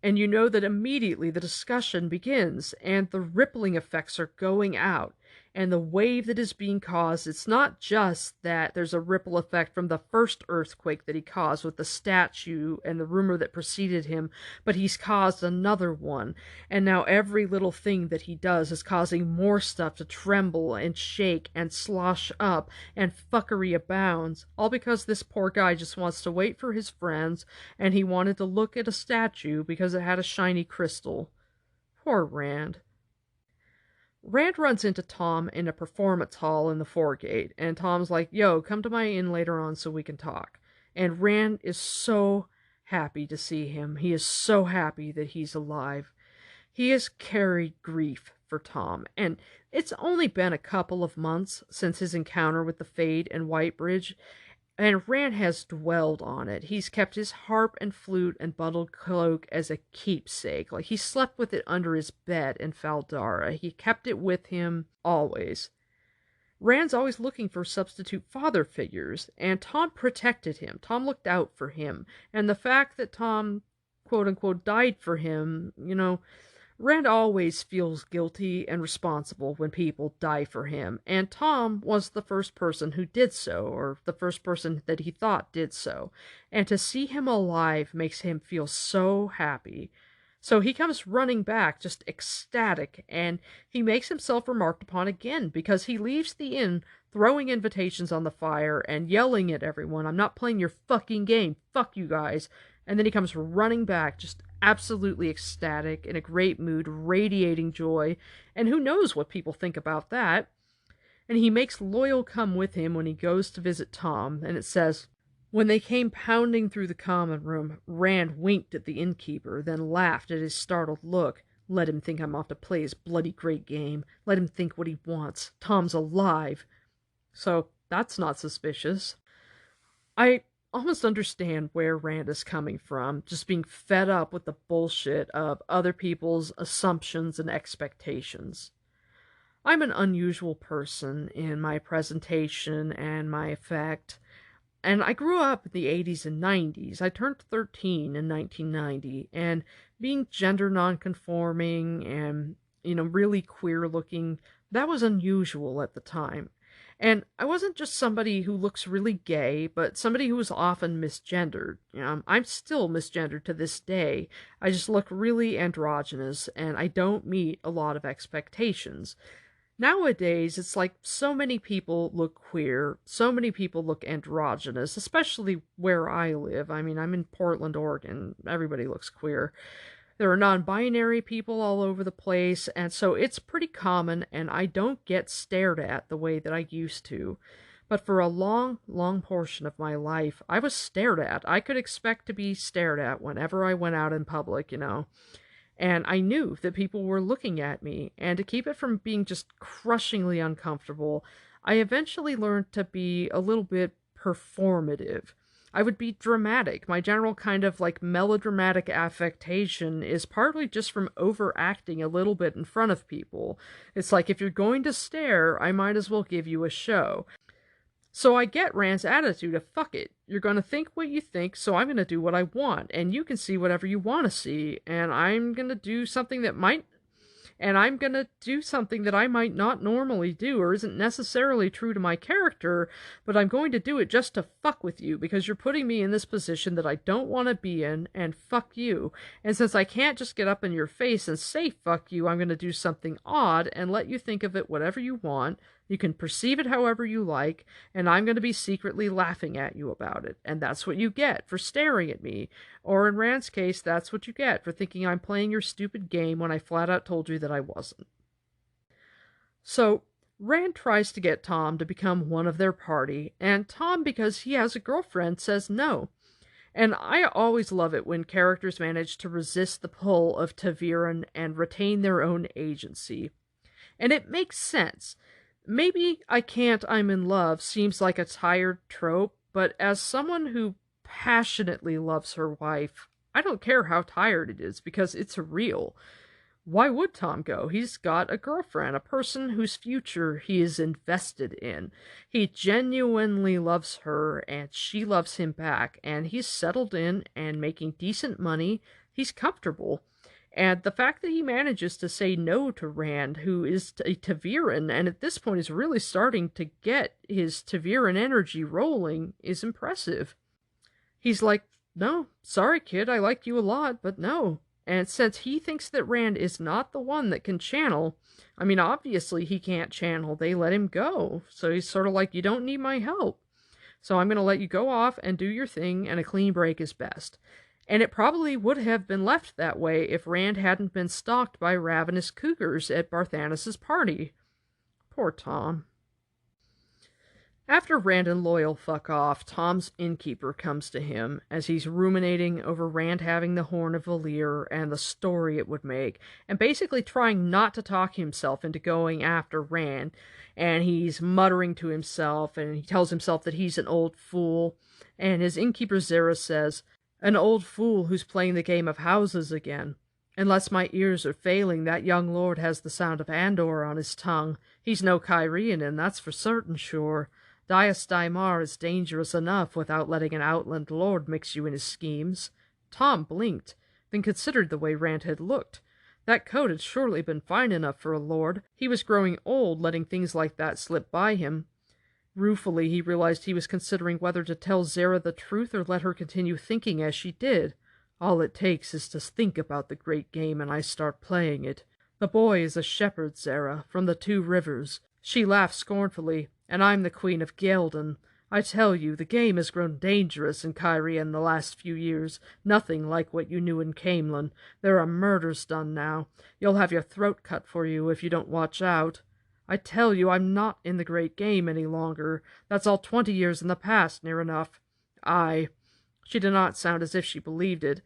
and you know that immediately the discussion begins, and the rippling effects are going out. And the wave that is being caused, it's not just that there's a ripple effect from the first earthquake that he caused with the statue and the rumor that preceded him, but he's caused another one. And now every little thing that he does is causing more stuff to tremble and shake and slosh up, and fuckery abounds, all because this poor guy just wants to wait for his friends, and he wanted to look at a statue because it had a shiny crystal. Poor Rand. Rand runs into Tom in a performance hall in the foregate, and Tom's like, yo, come to my inn later on so we can talk. And Rand is so happy to see him. He is so happy that he's alive. He has carried grief for Tom, and it's only been a couple of months since his encounter with the Fade and Whitebridge, and Rand has dwelled on it. He's kept his harp and flute and bundled cloak as a keepsake. Like, he slept with it under his bed in Faldara. He kept it with him always. Rand's always looking for substitute father figures, and Tom protected him. Tom looked out for him. And the fact that Tom, quote-unquote, died for him, Rand always feels guilty and responsible when people die for him, and Tom was the first person who did so, or the first person that he thought did so, and to see him alive makes him feel so happy. So he comes running back, just ecstatic, and he makes himself remarked upon again, because he leaves the inn throwing invitations on the fire and yelling at everyone, I'm not playing your fucking game, fuck you guys. And then he comes running back, just absolutely ecstatic, in a great mood, radiating joy, and who knows what people think about that. And he makes Loyal come with him when he goes to visit Tom, and it says, when they came pounding through the common room, Rand winked at the innkeeper, then laughed at his startled look. Let him think I'm off to play his bloody great game. Let him think what he wants. Tom's alive. So, that's not suspicious. I almost understand where Rand is coming from, just being fed up with the bullshit of other people's assumptions and expectations. I'm an unusual person in my presentation and my effect, and I grew up in the 80s and 90s. I turned 13 in 1990, and being gender nonconforming and, really queer looking, that was unusual at the time. And I wasn't just somebody who looks really gay, but somebody who was often misgendered. I'm still misgendered to this day. I just look really androgynous, and I don't meet a lot of expectations. Nowadays, it's like so many people look queer, so many people look androgynous, especially where I live. I mean, I'm in Portland, Oregon. Everybody looks queer. There are non-binary people all over the place, and so it's pretty common, and I don't get stared at the way that I used to. But for a long, long portion of my life, I was stared at. I could expect to be stared at whenever I went out in public, And I knew that people were looking at me, and to keep it from being just crushingly uncomfortable, I eventually learned to be a little bit performative. I would be dramatic. My general kind of melodramatic affectation is partly just from overacting a little bit in front of people. It's like, if you're going to stare, I might as well give you a show. So I get Rand's attitude of, fuck it, you're going to think what you think, so I'm going to do what I want, and you can see whatever you want to see, and I'm going to do something that I might not normally do or isn't necessarily true to my character, but I'm going to do it just to fuck with you because you're putting me in this position that I don't want to be in, and fuck you. And since I can't just get up in your face and say fuck you, I'm going to do something odd and let you think of it whatever you want. You can perceive it however you like, and I'm going to be secretly laughing at you about it. And that's what you get for staring at me. Or in Rand's case, that's what you get for thinking I'm playing your stupid game when I flat out told you that I wasn't. So, Rand tries to get Tom to become one of their party, and Tom, because he has a girlfriend, says no. And I always love it when characters manage to resist the pull of ta'veren and retain their own agency. And it makes sense, Maybe I can't, I'm in love seems like a tired trope, but as someone who passionately loves her wife, I don't care how tired it is because it's real. Why would Tom go? He's got a girlfriend, a person whose future he is invested in. He genuinely loves her, and she loves him back, and he's settled in and making decent money. He's comfortable. And the fact that he manages to say no to Rand, who is a Taviran, and at this point is really starting to get his Taviran energy rolling, is impressive. He's like, no, sorry kid, I like you a lot, but no. And since he thinks that Rand is not the one that can channel, I mean, obviously he can't channel, they let him go. So he's sort of like, you don't need my help. So I'm going to let you go off and do your thing, and a clean break is best. And it probably would have been left that way if Rand hadn't been stalked by ravenous cougars at Barthanes' party. Poor Tom. After Rand and Loyal fuck off, Tom's innkeeper comes to him as he's ruminating over Rand having the Horn of Valir and the story it would make, and basically trying not to talk himself into going after Rand. And he's muttering to himself, and he tells himself that he's an old fool. And his innkeeper Zera says, an old fool who's playing the game of houses again. Unless my ears are failing, that young lord has the sound of Andor on his tongue. He's no Cairhien, and that's for certain sure. Dias Daimar is dangerous enough without letting an outland lord mix you in his schemes. Tom blinked, then considered the way Rand had looked. That coat had surely been fine enough for a lord. He was growing old, letting things like that slip by him. Ruefully, he realized he was considering whether to tell Zera the truth or let her continue thinking as she did. All it takes is to think about the great game and I start playing it. The boy is a shepherd, Zera, from the Two Rivers. She laughed scornfully. And I'm the Queen of Ghealdan. I tell you, the game has grown dangerous in Cairhien the last few years. Nothing like what you knew in Camelin. There are murders done now. You'll have your throat cut for you if you don't watch out. I tell you, I'm not in the great game any longer. That's all 20 years in the past, near enough. Aye. She did not sound as if she believed it.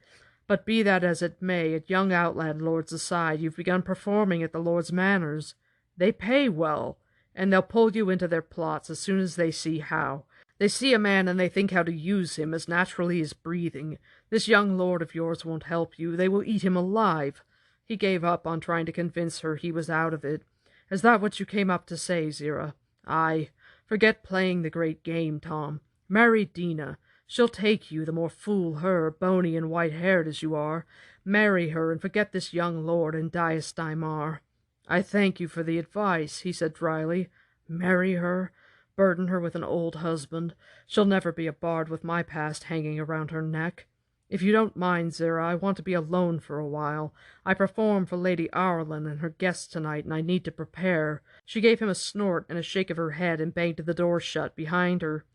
But be that as it may, at young outland lords aside, you've begun performing at the lord's manors. They pay well. And they'll pull you into their plots as soon as they see how. They see a man and they think how to use him as naturally as breathing. This young lord of yours won't help you. They will eat him alive. He gave up on trying to convince her he was out of it. Is that what you came up to say, Zera? Aye. Forget playing the great game, Tom. Marry Dina. She'll take you, the more fool her, bony and white-haired as you are. Marry her and forget this young lord and Dias Daimar. I thank you for the advice, he said dryly. Marry her? Burden her with an old husband? She'll never be a bard with my past hanging around her neck. If you don't mind, Zera, I want to be alone for a while. I perform for Lady Arlen and her guests tonight, and I need to prepare. She gave him a snort and a shake of her head and banged the door shut behind her.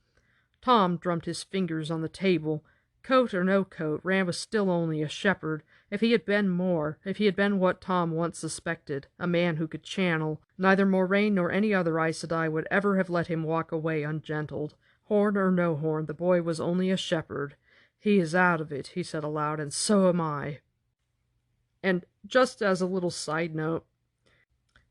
Tom drummed his fingers on the table. Coat or no coat, Rand was still only a shepherd. If he had been more, if he had been what Tom once suspected, a man who could channel, neither Moraine nor any other Aes Sedai would ever have let him walk away ungentled. Horn or no horn, the boy was only a shepherd. He is out of it, he said aloud, and so am I. And just as a little side note,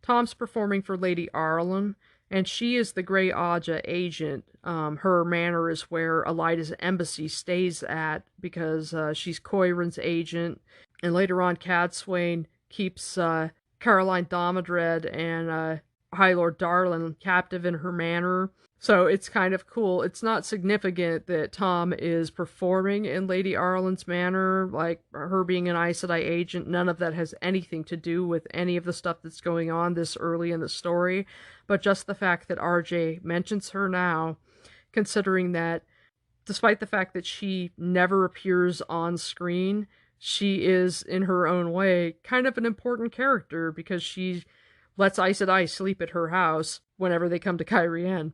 Tom's performing for Lady Arlen, and she is the Grey Aja agent. Her manor is where Elida's embassy stays at because she's Coirin's agent. And later on, Cadsuane keeps Caroline Domadred and High Lord Darlin captive in her manor. So it's kind of cool. It's not significant that Tom is performing in Lady Arlen's manor, like her being an Aes Sedai agent. None of that has anything to do with any of the stuff that's going on this early in the story. But just the fact that RJ mentions her now, considering that despite the fact that she never appears on screen, she is, in her own way, kind of an important character because she lets Aes Sedai sleep at her house whenever they come to Cairhien.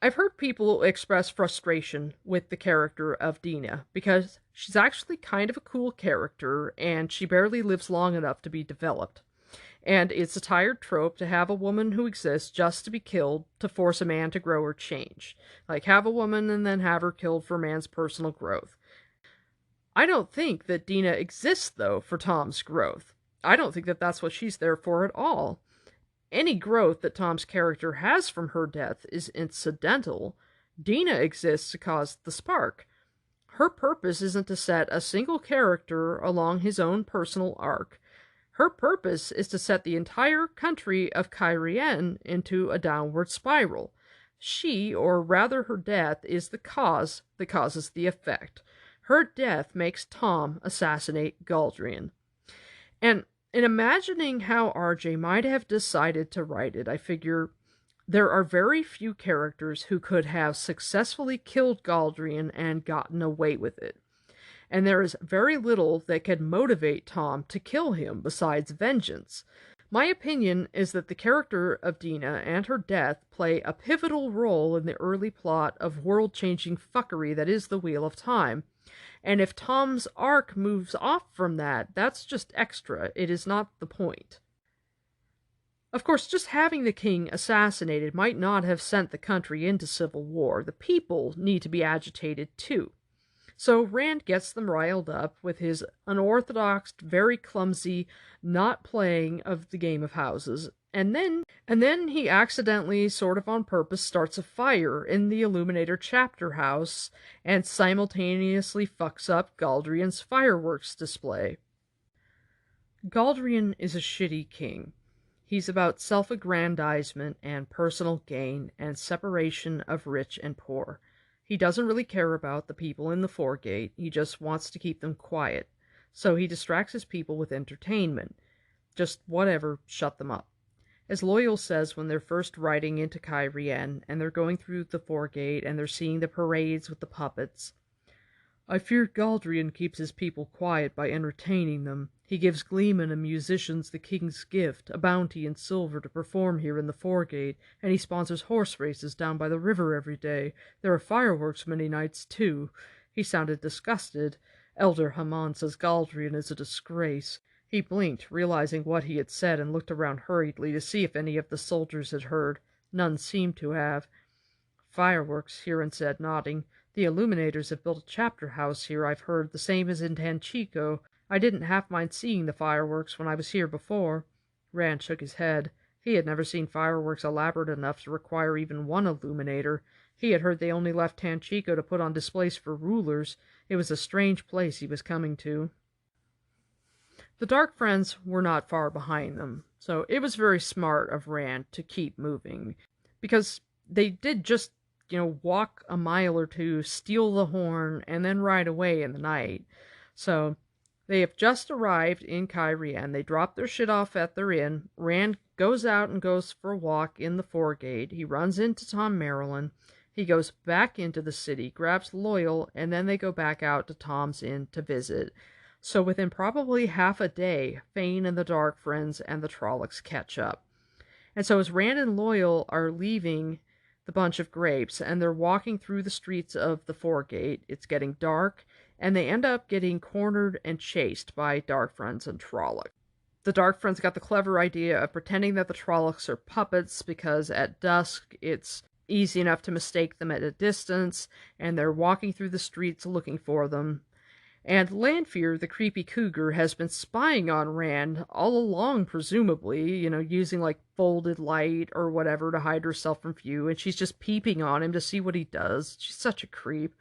I've heard people express frustration with the character of Dina, because she's actually kind of a cool character, and she barely lives long enough to be developed. And it's a tired trope to have a woman who exists just to be killed to force a man to grow or change. Like, have a woman and then have her killed for a man's personal growth. I don't think that Dina exists, though, for Tom's growth. I don't think that that's what she's there for at all. Any growth that Tom's character has from her death is incidental. Dina exists to cause the spark. Her purpose isn't to set a single character along his own personal arc. Her purpose is to set the entire country of Cairhien into a downward spiral. She, or rather her death, is the cause that causes the effect. Her death makes Tom assassinate Galdrian. And in imagining how RJ might have decided to write it, I figure there are very few characters who could have successfully killed Galdrian and gotten away with it. And there is very little that could motivate Tom to kill him besides vengeance. My opinion is that the character of Dina and her death play a pivotal role in the early plot of world-changing fuckery that is the Wheel of Time. And if Tom's arc moves off from that, that's just extra. It is not the point. Of course, just having the king assassinated might not have sent the country into civil war. The people need to be agitated too. So Rand gets them riled up with his unorthodox, very clumsy, not playing of the game of houses, and then he accidentally, sort of on purpose, starts a fire in the Illuminator chapter house and simultaneously fucks up Galdrian's fireworks display. Galdrian is a shitty king. He's about self-aggrandizement and personal gain and separation of rich and poor. He doesn't really care about the people in the foregate, he just wants to keep them quiet. So he distracts his people with entertainment. Just whatever, shut them up. As Loyal says when they're first riding into Cairhien, and they're going through the foregate, and they're seeing the parades with the puppets, I fear Galdrian keeps his people quiet by entertaining them. He gives gleemen and musicians the king's gift, a bounty in silver to perform here in the foregate, and he sponsors horse races down by the river every day. There are fireworks many nights, too. He sounded disgusted. Elder Haman says Galdrian is a disgrace. He blinked, realizing what he had said, and looked around hurriedly to see if any of the soldiers had heard. None seemed to have. Fireworks, Huron said, nodding. The Illuminators have built a chapter house here, I've heard, the same as in Tanchico. I didn't half mind seeing the fireworks when I was here before. Rand shook his head. He had never seen fireworks elaborate enough to require even one Illuminator. He had heard they only left Tanchico to put on displays for rulers. It was a strange place he was coming to. The Dark Friends were not far behind them, so it was very smart of Rand to keep moving, because they did just walk a mile or two, steal the horn, and then ride away in the night. So they have just arrived in Cairhien. They drop their shit off at their inn. Rand goes out and goes for a walk in the foregate. He runs into Tom Marilyn. He goes back into the city, grabs Loyal, and then they go back out to Tom's inn to visit. So within probably half a day, Fane and the Dark Friends and the Trollocs catch up. And so as Rand and Loyal are leaving the bunch of grapes, and they're walking through the streets of the foregate, it's getting dark, and they end up getting cornered and chased by Dark Friends and Trollocs. The Dark Friends got the clever idea of pretending that the Trollocs are puppets, because at dusk it's easy enough to mistake them at a distance, and they're walking through the streets looking for them. And Lanfear, the creepy cougar, has been spying on Rand all along, presumably, using folded light or whatever to hide herself from view, and she's just peeping on him to see what he does. She's such a creep.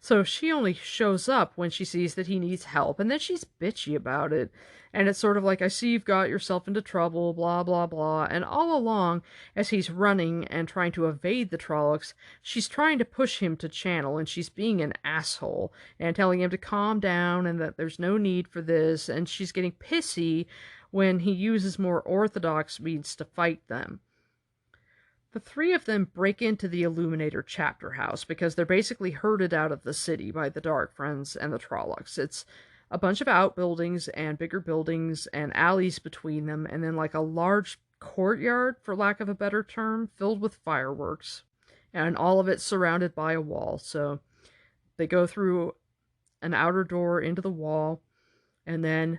So she only shows up when she sees that he needs help, and then she's bitchy about it. And it's sort of like, I see you've got yourself into trouble, blah, blah, blah. And all along, as he's running and trying to evade the Trollocs, she's trying to push him to channel, and she's being an asshole, and telling him to calm down, and that there's no need for this, and she's getting pissy when he uses more orthodox means to fight them. The three of them break into the Illuminator chapter house, because they're basically herded out of the city by the Dark Friends and the Trollocs. It's a bunch of outbuildings and bigger buildings and alleys between them, and then a large courtyard, for lack of a better term, filled with fireworks, and all of it surrounded by a wall. So they go through an outer door into the wall, and then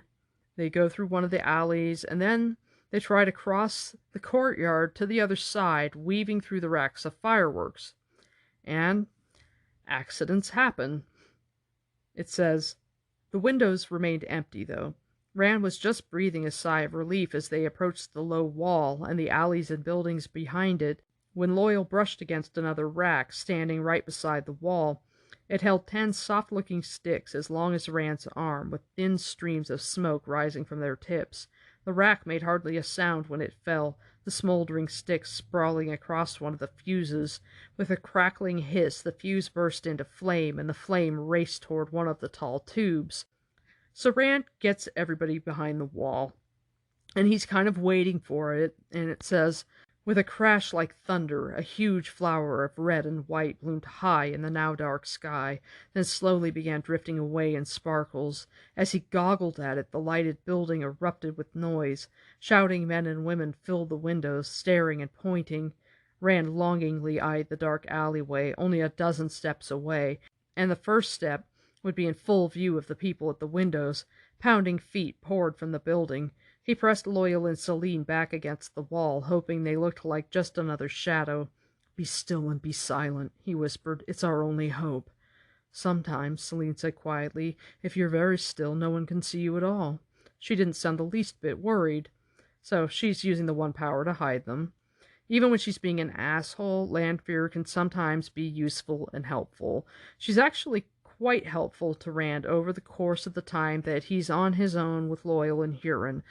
they go through one of the alleys, and then they try to cross the courtyard to the other side, weaving through the racks of fireworks. And accidents happen. It says, the windows remained empty, though. Rand was just breathing a sigh of relief as they approached the low wall and the alleys and buildings behind it, when Loyal brushed against another rack standing right beside the wall. It held 10 soft-looking sticks as long as Rand's arm, with thin streams of smoke rising from their tips. The rack made hardly a sound when it fell, the smoldering sticks sprawling across one of the fuses. With a crackling hiss, the fuse burst into flame, and the flame raced toward one of the tall tubes. So Rand gets everybody behind the wall, and he's kind of waiting for it, and it says, with a crash like thunder, a huge flower of red and white bloomed high in the now dark sky, then slowly began drifting away in sparkles. As he goggled at it, the lighted building erupted with noise. Shouting men and women filled the windows, staring and pointing. Rand longingly eyed the dark alleyway, only a dozen steps away, and the first step would be in full view of the people at the windows. Pounding feet poured from the building. He pressed Loyal and Celine back against the wall, hoping they looked like just another shadow. "Be still and be silent," he whispered. "It's our only hope." "Sometimes," Celine said quietly, "if you're very still, no one can see you at all." She didn't sound the least bit worried. So she's using the one power to hide them. Even when she's being an asshole, Lanfear can sometimes be useful and helpful. She's actually quite helpful to Rand over the course of the time that he's on his own with Loyal and Huron.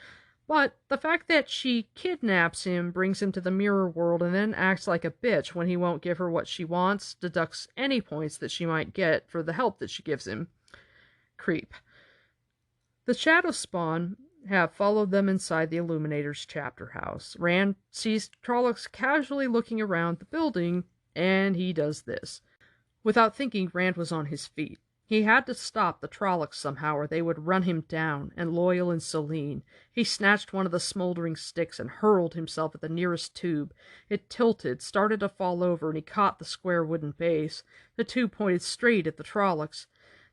But the fact that she kidnaps him, brings him to the mirror world, and then acts like a bitch when he won't give her what she wants, deducts any points that she might get for the help that she gives him. Creep. The Shadow Spawn have followed them inside the Illuminator's chapter house. Rand sees Trollocs casually looking around the building, and he does this. Without thinking, Rand was on his feet. He had to stop the Trollocs somehow, or they would run him down, and Loyal and Celine. He snatched one of the smoldering sticks and hurled himself at the nearest tube. It tilted, started to fall over, and he caught the square wooden base. The tube pointed straight at the Trollocs.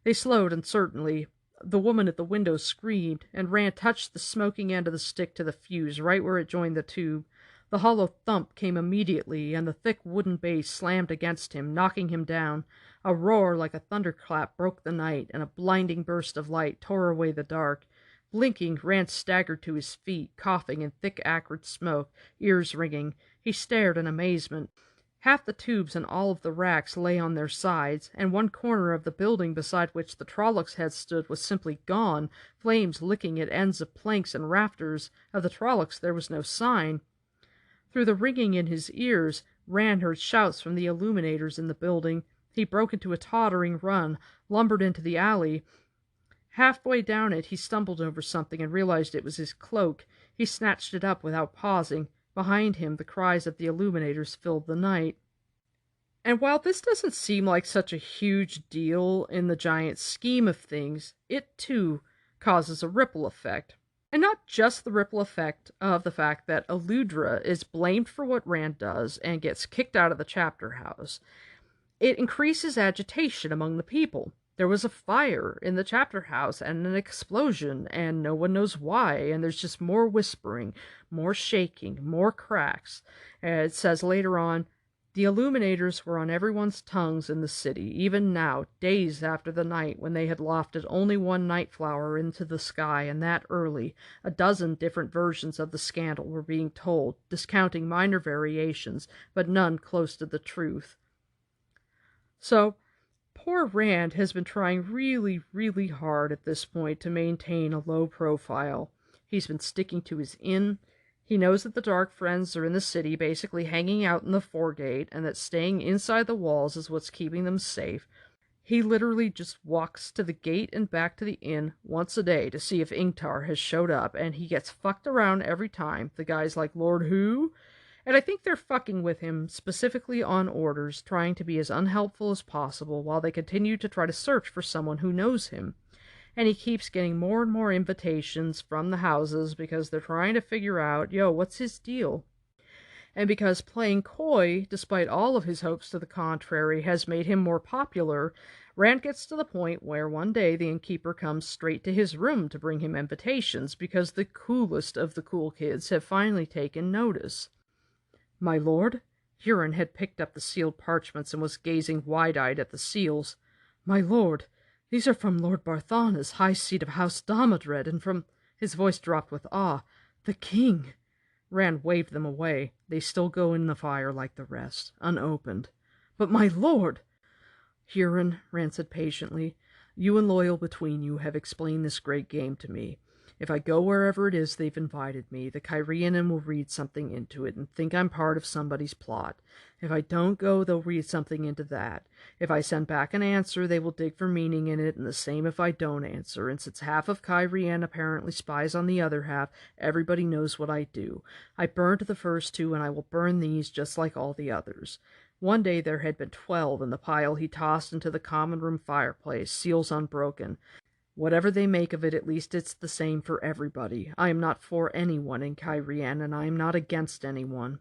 They slowed uncertainly. The woman at the window screamed, and Rand touched the smoking end of the stick to the fuse, right where it joined the tube. The hollow thump came immediately, and the thick wooden base slammed against him, knocking him down. A roar like a thunderclap broke the night, and a blinding burst of light tore away the dark. Blinking, Rand staggered to his feet, coughing in thick acrid smoke, ears ringing. He stared in amazement. Half the tubes and all of the racks lay on their sides, and one corner of the building beside which the Trollocs had stood was simply gone, flames licking at ends of planks and rafters. Of the Trollocs there was no sign. Through the ringing in his ears, Rand heard shouts from the Illuminators in the building. He broke into a tottering run, lumbered into the alley. Halfway down it, he stumbled over something and realized it was his cloak. He snatched it up without pausing. Behind him, the cries of the Illuminators filled the night. And while this doesn't seem like such a huge deal in the giant scheme of things, it too causes a ripple effect. And not just the ripple effect of the fact that Eludra is blamed for what Rand does and gets kicked out of the chapter house. It increases agitation among the people. There was a fire in the chapter house and an explosion, and no one knows why, and there's just more whispering, more shaking, more cracks. And it says later on, the Illuminators were on everyone's tongues in the city, even now, days after the night when they had lofted only one night flower into the sky, and that early. A dozen different versions of the scandal were being told, discounting minor variations, but none close to the truth. So, poor Rand has been trying really, really hard at this point to maintain a low profile. He's been sticking to his inn. He knows that the Dark Friends are in the city, basically hanging out in the foregate, and that staying inside the walls is what's keeping them safe. He literally just walks to the gate and back to the inn once a day to see if Ingtar has showed up, and he gets fucked around every time. The guy's like, "Lord who?" And I think they're fucking with him, specifically on orders, trying to be as unhelpful as possible while they continue to try to search for someone who knows him. And he keeps getting more and more invitations from the houses because they're trying to figure out, what's his deal? And because playing coy, despite all of his hopes to the contrary, has made him more popular, Rand gets to the point where one day the innkeeper comes straight to his room to bring him invitations because the coolest of the cool kids have finally taken notice. "My lord?" Huron had picked up the sealed parchments and was gazing wide-eyed at the seals. "My lord, these are from Lord Barthana's high seat of House Damodred, and from..." His voice dropped with awe. "The king!" Rand waved them away. "They still go in the fire like the rest, unopened." "But my lord—" "Huron," Rand said patiently, "you and Loyal between you have explained this great game to me. If I go wherever it is they've invited me, the Cairhien will read something into it and think I'm part of somebody's plot. If I don't go, they'll read something into that. If I send back an answer, they will dig for meaning in it, and the same if I don't answer. And since half of Cairhien apparently spies on the other half, everybody knows what I do. I burned the first two, and I will burn these just like all the others." One day there had been 12 in the pile he tossed into the common room fireplace, seals unbroken. "Whatever they make of it, at least it's the same for everybody. I am not for anyone in Cairhien, and I am not against anyone."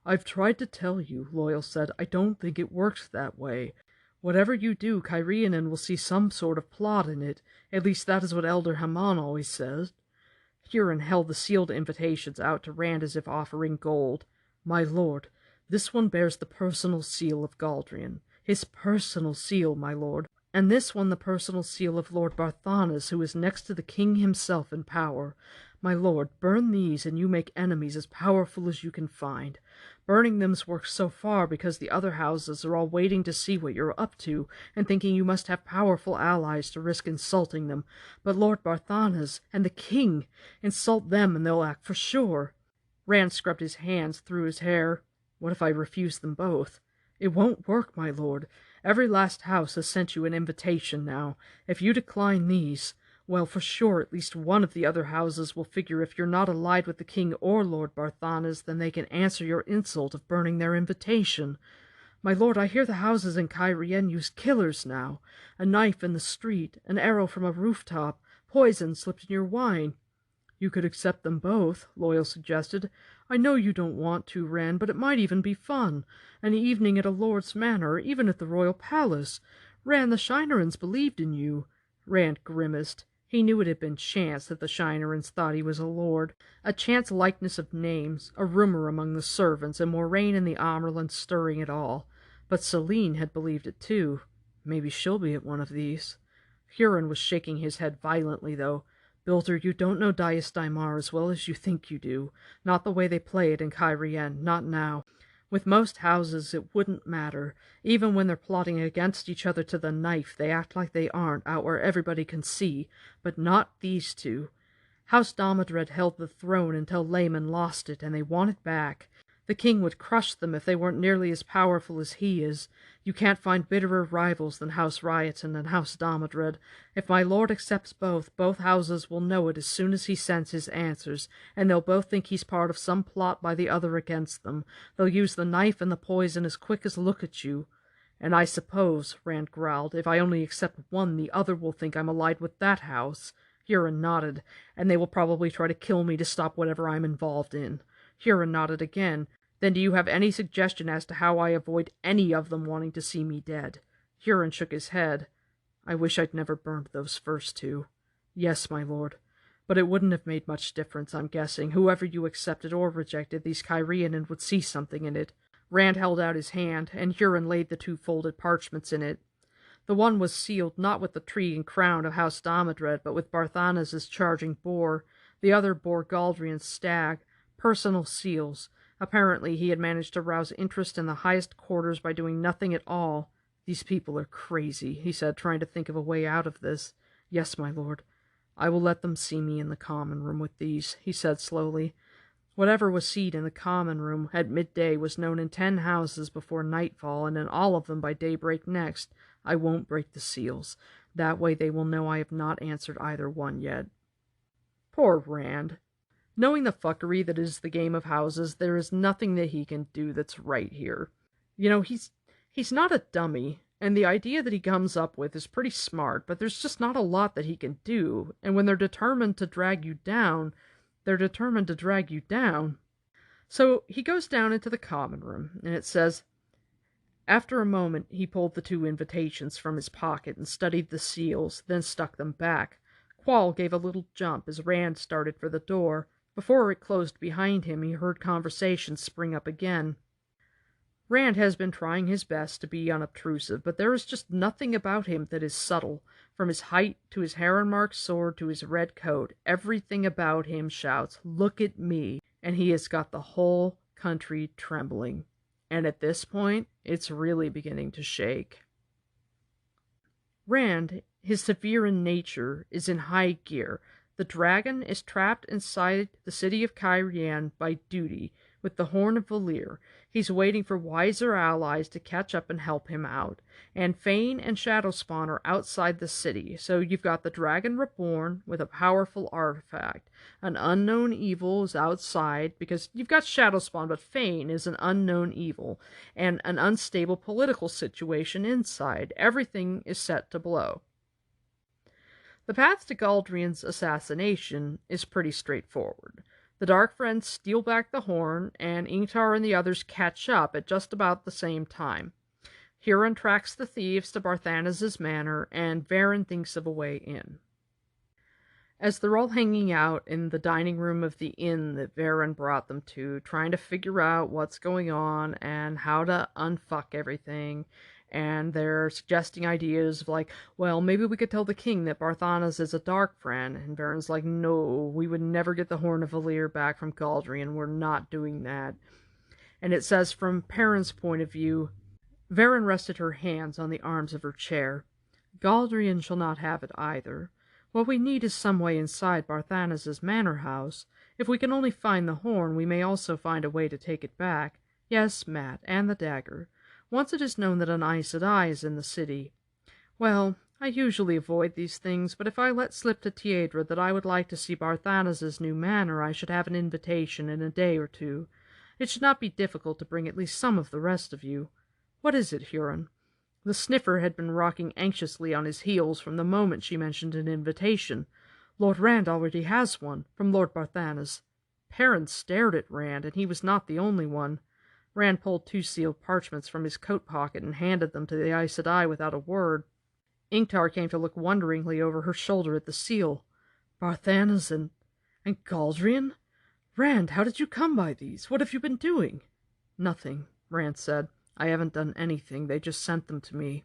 "I've tried to tell you," Loyal said. "I don't think it works that way. Whatever you do, Cairhien will see some sort of plot in it. At least that is what Elder Haman always says." Huron held the sealed invitations out to Rand as if offering gold. "My lord, this one bears the personal seal of Galdrian. His personal seal, my lord. And this one the personal seal of Lord Barthanas, who is next to the king himself in power. My lord, burn these, and you make enemies as powerful as you can find. Burning them's worked so far because the other houses are all waiting to see what you're up to, and thinking you must have powerful allies to risk insulting them. But Lord Barthanas and the king, insult them and they'll act for sure." Rand scrubbed his hands through his hair. "What if I refuse them both?" "It won't work, my lord. Every last house has sent you an invitation now. If you decline these, well, for sure at least one of the other houses will figure if you're not allied with the king or Lord Barthanas, then they can answer your insult of burning their invitation. My lord, I hear the houses in Cairhien use killers now. A knife in the street, an arrow from a rooftop, poison slipped in your wine." "You could accept them both," Loyal suggested. "I know you don't want to, Rand, but it might even be fun. An evening at a lord's manor, even at the royal palace. Rand, the Shinerans believed in you." Rand grimaced. He knew it had been chance that the Shinerans thought he was a lord. A chance likeness of names, a rumor among the servants, and Moraine and the Amerlin stirring it all. But Selene had believed it too. Maybe she'll be at one of these. Huron was shaking his head violently, though. "Builder, you don't know Dias Daimar as well as you think you do. Not the way they play it in Cairhien, not now. With most houses it wouldn't matter. Even when they're plotting against each other to the knife, they act like they aren't, out where everybody can see. But not these two. House Damodred held the throne until Layman lost it, and they want it back. The king would crush them if they weren't nearly as powerful as he is. You can't find bitterer rivals than House Rioton and House Damodred. If my lord accepts both houses will know it as soon as he sends his answers, and they'll both think he's part of some plot by the other against them. They'll use the knife and the poison as quick as look at you." "And I suppose," Rand growled, "if I only accept one, the other will think I'm allied with that house." Huron nodded. "And they will probably try to kill me to stop whatever I'm involved in." Huron nodded again. "Then do you have any suggestion as to how I avoid any of them wanting to see me dead?" Huron shook his head. "I wish I'd never burned those first two." "Yes, my lord. But it wouldn't have made much difference, I'm guessing. Whoever you accepted or rejected, these Cairhien would see something in it." Rand held out his hand, and Huron laid the two folded parchments in it. The one was sealed not with the tree and crown of House Damodred, but with Barthanas' charging boar. The other bore Galdrian's stag. Personal seals. Apparently he had managed to rouse interest in the highest quarters by doing nothing at all. "These people are crazy," he said, trying to think of a way out of this. "Yes, my lord. I will let them see me in the common room with these," he said slowly. Whatever was seen in the common room at midday was known in 10 houses before nightfall, and in all of them by daybreak next. I won't break the seals. That way they will know I have not answered either one yet. Poor Rand. Knowing the fuckery that is the game of houses, there is nothing that he can do that's right here. You know, he's not a dummy, and the idea that he comes up with is pretty smart, but there's just not a lot that he can do, and when they're determined to drag you down, they're determined to drag you down. So he goes down into the common room, and it says, after a moment he pulled the 2 invitations from his pocket and studied the seals, then stuck them back. Quall gave a little jump as Rand started for the door. Before it closed behind him, he heard conversation spring up again. Rand has been trying his best to be unobtrusive, but there is just nothing about him that is subtle. From his height to his heron-marked sword to his red coat, everything about him shouts, "Look at me!" And he has got the whole country trembling. And at this point, it's really beginning to shake. Rand, his Severan nature, is in high gear. The dragon is trapped inside the city of Cairhien by duty, with the Horn of Valir. He's waiting for wiser allies to catch up and help him out. And Fane and Shadowspawn are outside the city, so you've got the Dragon Reborn with a powerful artifact. An unknown evil is outside, because you've got Shadowspawn, but Fane is an unknown evil. And an unstable political situation inside. Everything is set to blow. The path to Galdrian's assassination is pretty straightforward. The Dark Friends steal back the horn, and Ingtar and the others catch up at just about the same time. Huron tracks the thieves to Barthanas' manor, and Varen thinks of a way in. As they're all hanging out in the dining room of the inn that Varen brought them to, trying to figure out what's going on and how to unfuck everything, and they're suggesting ideas like, well, maybe we could tell the king that Barthanas is a dark friend. And Varen's like, no, we would never get the Horn of Valir back from Galdrian. We're not doing that. And it says, from Perrin's point of view, Varen rested her hands on the arms of her chair. Galdrian shall not have it either. What we need is some way inside Barthanas' manor house. If we can only find the horn, we may also find a way to take it back. Yes, Matt, and the dagger. Once it is known that an Aes Sedai is in the city. Well, I usually avoid these things, but if I let slip to Tiedra that I would like to see Barthanas' new manor, I should have an invitation in a day or two. It should not be difficult to bring at least some of the rest of you. What is it, Huron? The sniffer had been rocking anxiously on his heels from the moment she mentioned an invitation. Lord Rand already has one, from Lord Barthanas. Perrin stared at Rand, and he was not the only one. Rand pulled 2 sealed parchments from his coat pocket and handed them to the Aes Sedai without a word. Ingtar came to look wonderingly over her shoulder at the seal. Barthanas and Galdrian? Rand, how did you come by these? What have you been doing? Nothing, Rand said. I haven't done anything. They just sent them to me.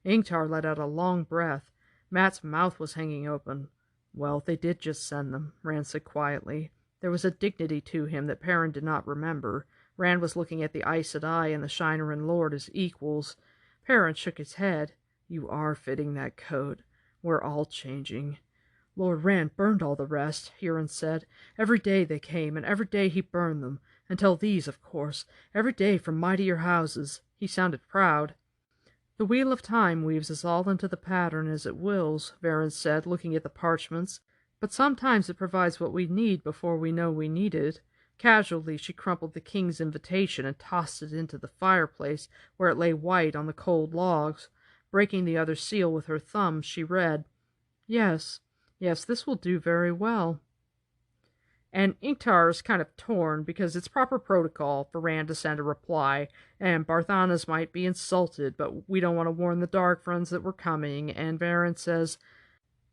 Ingtar let out a long breath. Matt's mouth was hanging open. Well, they did just send them, Rand said quietly. There was a dignity to him that Perrin did not remember. Rand was looking at the Aes Sedai and the Shinerin Lord as equals. Perrin shook his head. You are fitting that code. We're all changing. Lord Rand burned all the rest, Huron said. Every day they came, and every day he burned them. Until these, of course. Every day from mightier houses. He sounded proud. The wheel of time weaves us all into the pattern as it wills, Varen said, looking at the parchments. But sometimes it provides what we need before we know we need it. Casually, she crumpled the king's invitation and tossed it into the fireplace, where it lay white on the cold logs. Breaking the other seal with her thumb, she read, Yes, this will do very well. And Ingtar is kind of torn, because it's proper protocol for Rand to send a reply, and Barthanas might be insulted, but we don't want to warn the Dark Friends that we're coming, and Varen says,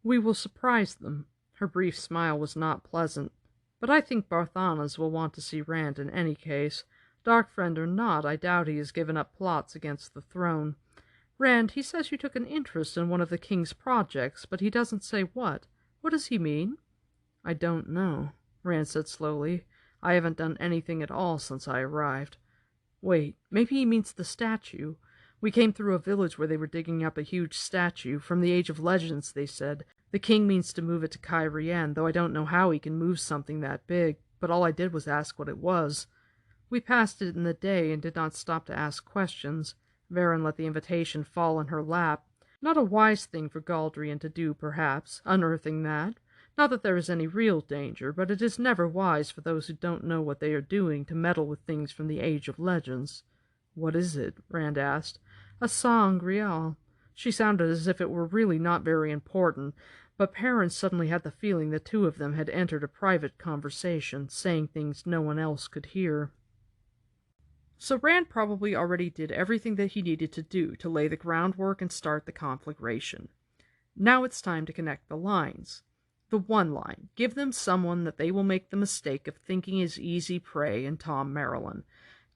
We will surprise them. Her brief smile was not pleasant. But I think Barthanas will want to see Rand in any case. Dark friend or not, I doubt he has given up plots against the throne. Rand, he says you took an interest in one of the king's projects, but he doesn't say what. What does he mean? I don't know, Rand said slowly. I haven't done anything at all since I arrived. Wait, maybe he means the statue. We came through a village where they were digging up a huge statue, from the Age of Legends, they said. The king means to move it to Cairhien, though I don't know how he can move something that big, but all I did was ask what it was. We passed it in the day and did not stop to ask questions. Varen let the invitation fall in her lap. Not a wise thing for Galdrian to do, perhaps, unearthing that. Not that there is any real danger, but it is never wise for those who don't know what they are doing to meddle with things from the Age of Legends. What is it? Rand asked. A sangreal. She sounded as if it were really not very important, but Perrin suddenly had the feeling the two of them had entered a private conversation, saying things no one else could hear. So Rand probably already did everything that he needed to do to lay the groundwork and start the conflagration. Now it's time to connect the lines. The one line, give them someone that they will make the mistake of thinking is easy prey in Tom Maryland.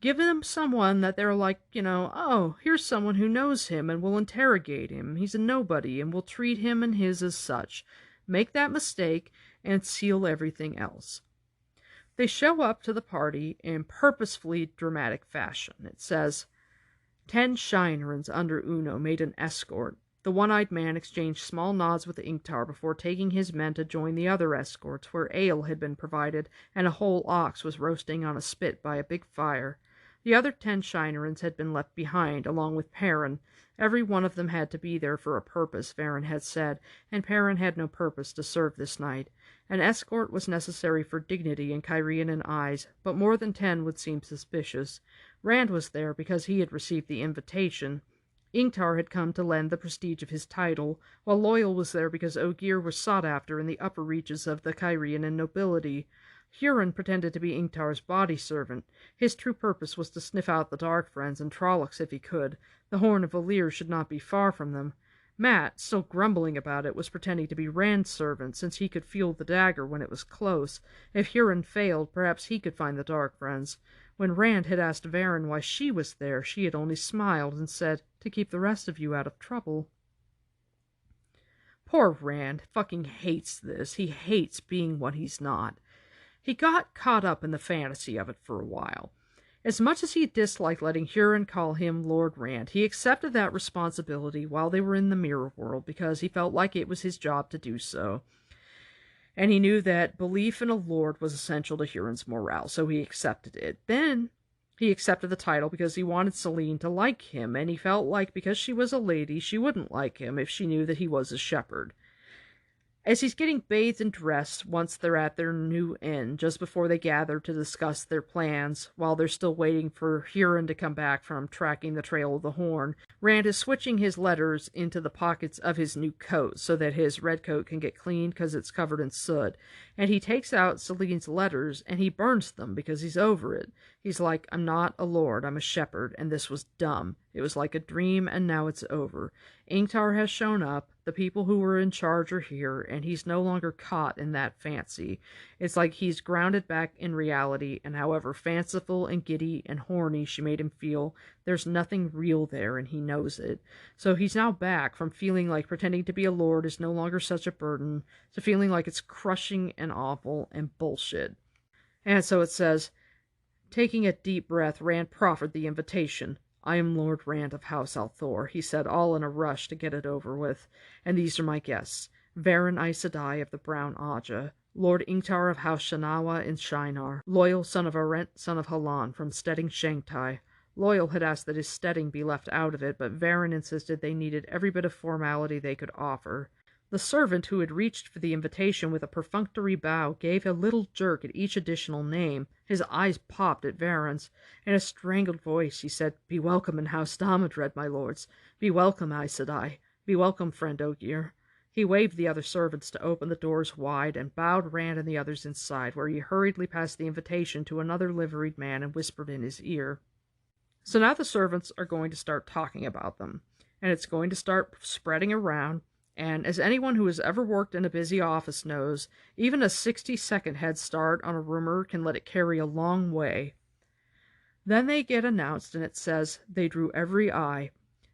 Give them someone that they're like, oh, here's someone who knows him and will interrogate him. He's a nobody and will treat him and his as such. Make that mistake and seal everything else. They show up to the party in purposefully dramatic fashion. It says, 10 Shinerans under Uno made an escort. The one-eyed man exchanged small nods with Ingtar before taking his men to join the other escorts, where ale had been provided and a whole ox was roasting on a spit by a big fire. The other 10 Shinerans had been left behind, along with Perrin. Every one of them had to be there for a purpose, Varen had said, and Perrin had no purpose to serve this night. An escort was necessary for dignity in Cairhien eyes, but more than 10 would seem suspicious. Rand was there because he had received the invitation. Ingtar had come to lend the prestige of his title, while Loyal was there because Ogier was sought after in the upper reaches of the Cairhien nobility. Huron pretended to be Ingtar's body servant. His true purpose was to sniff out the Dark Friends and Trollocs if he could. The Horn of Valir should not be far from them. Matt, still grumbling about it, was pretending to be Rand's servant, since he could feel the dagger when it was close. If Huron failed, perhaps he could find the Dark Friends. When Rand had asked Varen why she was there, she had only smiled and said, to keep the rest of you out of trouble. Poor Rand fucking hates this. He hates being what he's not. He got caught up in the fantasy of it for a while. As much as he disliked letting Huron call him Lord Rand, he accepted that responsibility while they were in the mirror world because he felt like it was his job to do so. And he knew that belief in a lord was essential to Huron's morale, so he accepted it. Then he accepted the title because he wanted Selene to like him, and he felt like because she was a lady, she wouldn't like him if she knew that he was a shepherd. As he's getting bathed and dressed, once they're at their new inn, just before they gather to discuss their plans, while they're still waiting for Huron to come back from tracking the trail of the horn, Rand is switching his letters into the pockets of his new coat so that his red coat can get cleaned because it's covered in soot. And he takes out Selene's letters and he burns them because he's over it. He's like, I'm not a lord, I'm a shepherd, and this was dumb. It was like a dream, and now it's over. Ingtar has shown up, the people who were in charge are here, and he's no longer caught in that fancy. It's like he's grounded back in reality, and however fanciful and giddy and horny she made him feel, there's nothing real there, and he knows it. So he's now back from feeling like pretending to be a lord is no longer such a burden, to feeling like it's crushing and awful and bullshit. And so it says, taking a deep breath, Rand proffered the invitation. I am Lord Rand of House Althor, he said, all in a rush to get it over with. And these are my guests. Varen Aes Sedai of the Brown Aja, Lord Ingtar of House Shanawa in Shinar, Loyal, son of Arent, son of Halan, from Stedding Shangtai. Loyal had asked that his Stedding be left out of it, but Varen insisted they needed every bit of formality they could offer. The servant who had reached for the invitation with a perfunctory bow gave a little jerk at each additional name. His eyes popped at Varen's. In a strangled voice he said, Be welcome in House Damodred, my lords. Be welcome, Aes Sedai. Be welcome, friend Ogier. He waved the other servants to open the doors wide and bowed Rand and the others inside, where he hurriedly passed the invitation to another liveried man and whispered in his ear. So now the servants are going to start talking about them, and it's going to start spreading around. And as anyone who has ever worked in a busy office knows, even a 60-second head start on a rumor can let it carry a long way. Then they get announced, and it says, they drew every eye.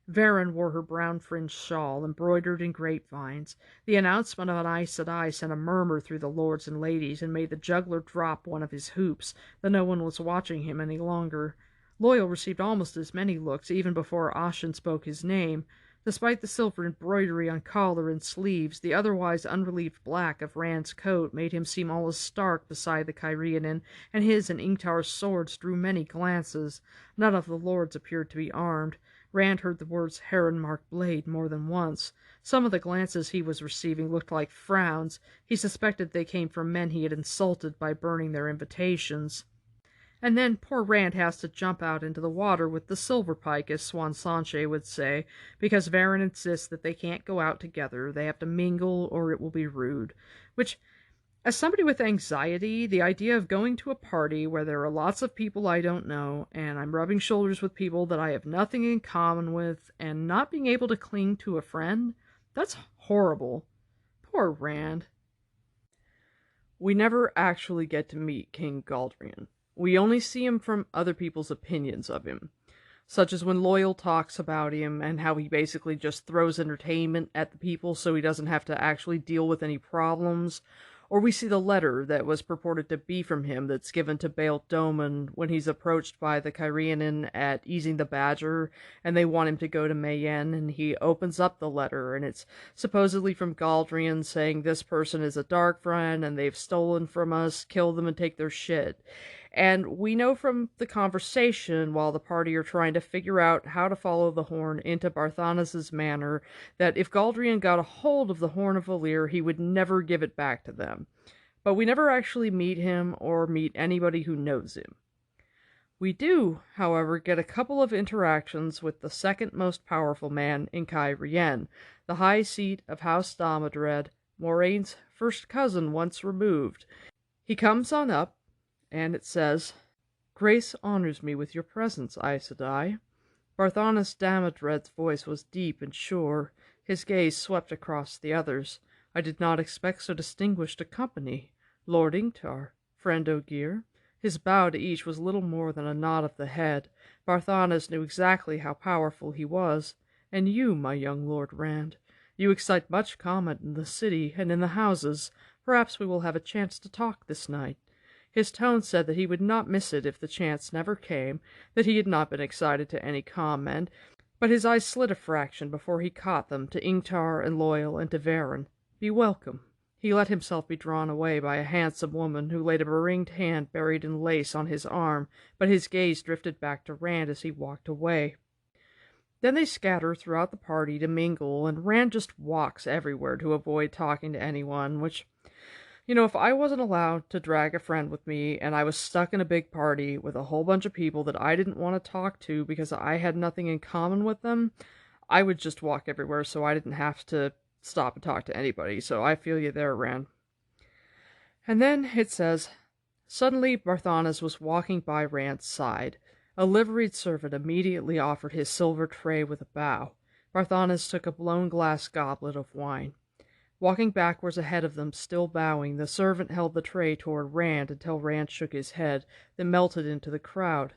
Varen wore her brown-fringed shawl, embroidered in grapevines. The announcement of an Aes Sedai sent a murmur through the lords and ladies, and made the juggler drop one of his hoops, though no one was watching him any longer. Loyal received almost as many looks, even before Ashen spoke his name. Despite the silver embroidery on collar and sleeves, the otherwise unrelieved black of Rand's coat made him seem almost stark beside the Cairhien, and his and Ingtar's swords drew many glances. None of the lords appeared to be armed. Rand heard the words heron-marked blade more than once. Some of the glances he was receiving looked like frowns. He suspected they came from men he had insulted by burning their invitations. And then poor Rand has to jump out into the water with the silver pike, as Swan Sanche would say, because Varen insists that they can't go out together. They have to mingle or it will be rude. Which, as somebody with anxiety, the idea of going to a party where there are lots of people I don't know, and I'm rubbing shoulders with people that I have nothing in common with, and not being able to cling to a friend, that's horrible. Poor Rand. We never actually get to meet King Galdrian. We only see him from other people's opinions of him, such as when Loyal talks about him and how he basically just throws entertainment at the people so he doesn't have to actually deal with any problems. Or we see the letter that was purported to be from him that's given to Bael Doman when he's approached by the Cairhien at Easing the Badger, and they want him to go to Mayenne, and he opens up the letter, and it's supposedly from Galdrian saying this person is a dark friend, and they've stolen from us, kill them and take their shit. And we know from the conversation while the party are trying to figure out how to follow the horn into Barthanas' manor that if Galdrian got a hold of the Horn of Valir, he would never give it back to them. But we never actually meet him or meet anybody who knows him. We do, however, get a couple of interactions with the second most powerful man in Cairhien, the high seat of House Damadred, Moraine's first cousin once removed. He comes on up, and it says, "Grace honors me with your presence, Aes Sedai." Barthanas Damadred's voice was deep and sure. His gaze swept across the others. "I did not expect so distinguished a company. Lord Ingtar, friend Ogier." His bow to each was little more than a nod of the head. Barthanas knew exactly how powerful he was. "And you, my young Lord Rand, you excite much comment in the city and in the houses. Perhaps we will have a chance to talk this night." His tone said that he would not miss it if the chance never came, that he had not been excited to any comment, but his eyes slid a fraction before he caught them to Ingtar and Loyal and to Varen. "Be welcome." He let himself be drawn away by a handsome woman who laid a beringed hand buried in lace on his arm, but his gaze drifted back to Rand as he walked away. Then they scatter throughout the party to mingle, and Rand just walks everywhere to avoid talking to anyone, which... if I wasn't allowed to drag a friend with me and I was stuck in a big party with a whole bunch of people that I didn't want to talk to because I had nothing in common with them, I would just walk everywhere so I didn't have to stop and talk to anybody. So I feel you there, Rand. And then it says, suddenly Barthanas was walking by Rand's side. A liveried servant immediately offered his silver tray with a bow. Barthanas took a blown glass goblet of wine. Walking backwards ahead of them, still bowing, the servant held the tray toward Rand until Rand shook his head, then melted into the crowd.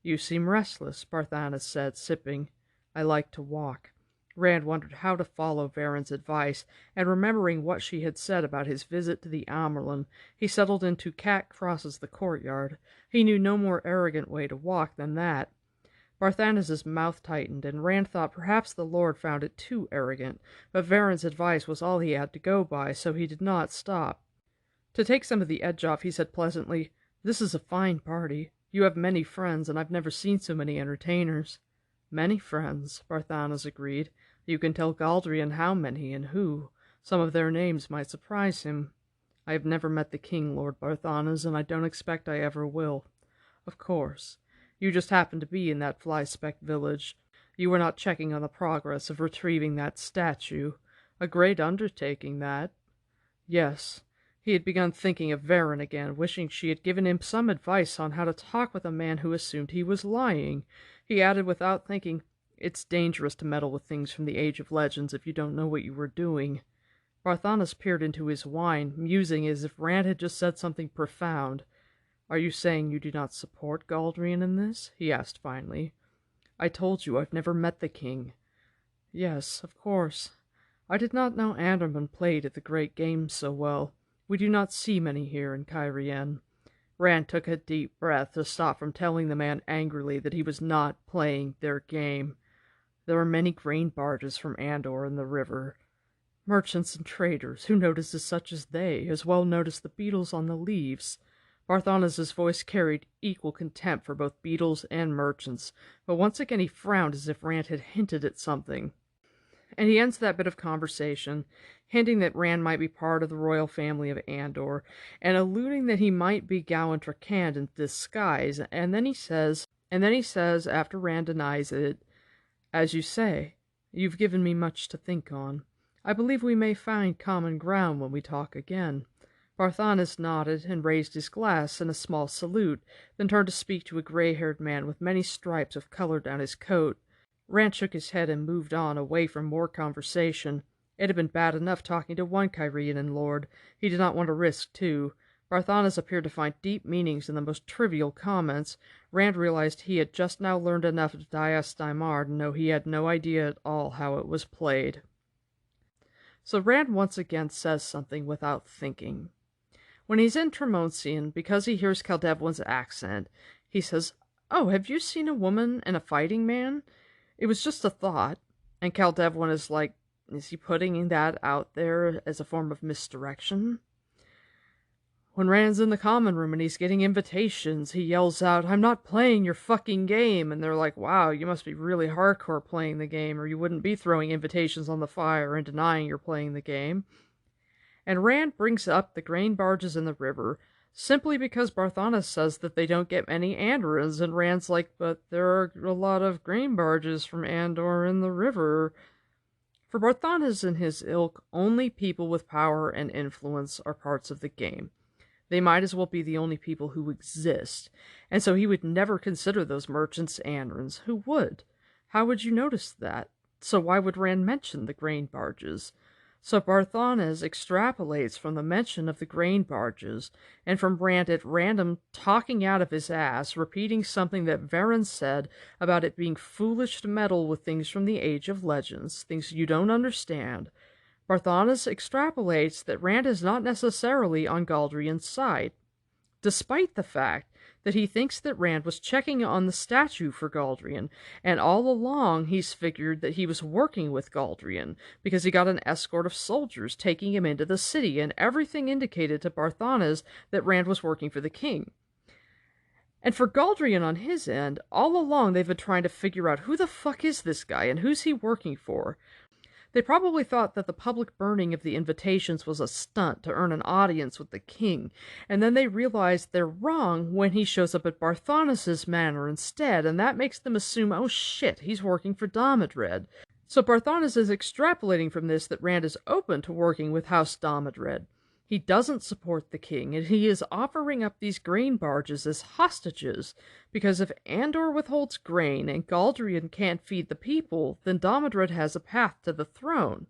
"You seem restless," Barthanas said, sipping. "I like to walk." Rand wondered how to follow Varen's advice, and remembering what she had said about his visit to the Amerlin, he settled into Cat crosses the courtyard. He knew no more arrogant way to walk than that. Barthanas' mouth tightened, and Rand thought perhaps the Lord found it too arrogant, but Varen's advice was all he had to go by, so he did not stop. To take some of the edge off, he said pleasantly, "This is a fine party. You have many friends, and I've never seen so many entertainers." "Many friends," Barthanas agreed. "You can tell Galdrian how many and who. Some of their names might surprise him." "I have never met the king, Lord Barthanas, and I don't expect I ever will." "Of course. You just happened to be in that fly-specked village. You were not checking on the progress of retrieving that statue. A great undertaking, that." Yes. He had begun thinking of Varen again, wishing she had given him some advice on how to talk with a man who assumed he was lying. He added without thinking, "It's dangerous to meddle with things from the Age of Legends if you don't know what you were doing." Barthanas peered into his wine, musing as if Rand had just said something profound. "Are you saying you do not support Galdrian in this?" he asked finally. "I told you I've never met the king." "Yes, of course. I did not know Anderman played at the great games so well. We do not see many here in Cairhien." Rand took a deep breath to stop from telling the man angrily that he was not playing their game. "There are many grain barges from Andor in the river. Merchants and traders, who notices such as they, as well notice the beetles on the leaves." Barthanas' voice carried equal contempt for both beetles and merchants, but once again he frowned as if Rand had hinted at something. And he ends that bit of conversation, hinting that Rand might be part of the royal family of Andor, and alluding that he might be Gowan Trakand in disguise, and then he says, after Rand denies it, "As you say, you've given me much to think on. I believe we may find common ground when we talk again." Barthanas nodded and raised his glass in a small salute, then turned to speak to a gray-haired man with many stripes of color down his coat. Rand shook his head and moved on, away from more conversation. It had been bad enough talking to one Cairhien lord. He did not want to risk two. Barthanas appeared to find deep meanings in the most trivial comments. Rand realized he had just now learned enough of Dias Daimar to know he had no idea at all how it was played. So Rand once again says something without thinking. When he's in Tremoncian, because he hears Caldevlin's accent, he says, "Oh, have you seen a woman and a fighting man? It was just a thought." And Caldevlin is like, is he putting that out there as a form of misdirection? When Rand's in the common room and he's getting invitations, he yells out, "I'm not playing your fucking game." And they're like, "Wow, you must be really hardcore playing the game, or you wouldn't be throwing invitations on the fire and denying you're playing the game." And Rand brings up the grain barges in the river, simply because Barthanas says that they don't get many Andorans, and Rand's like, "But there are a lot of grain barges from Andor in the river." For Barthanas and his ilk, only people with power and influence are parts of the game. They might as well be the only people who exist, and so he would never consider those merchants Andorans. Who would? How would you notice that? So why would Rand mention the grain barges? So Barthanas extrapolates from the mention of the grain barges, and from Rand at random talking out of his ass, repeating something that Varen said about it being foolish to meddle with things from the Age of Legends, things you don't understand. Barthanas extrapolates that Rand is not necessarily on Galdrian's side, despite the fact that he thinks that Rand was checking on the statue for Galdrian, and all along he's figured that he was working with Galdrian, because he got an escort of soldiers taking him into the city, and everything indicated to Barthanas that Rand was working for the king. And for Galdrian on his end, all along they've been trying to figure out who the fuck is this guy, and who's he working for. They probably thought that the public burning of the invitations was a stunt to earn an audience with the king, and then they realized they're wrong when he shows up at Barthanas' manor instead, and that makes them assume, oh shit, he's working for Damodred. So Barthanas is extrapolating from this that Rand is open to working with House Damodred. He doesn't support the king, and he is offering up these grain barges as hostages, because if Andor withholds grain and Galdrian can't feed the people, then Damodred has a path to the throne.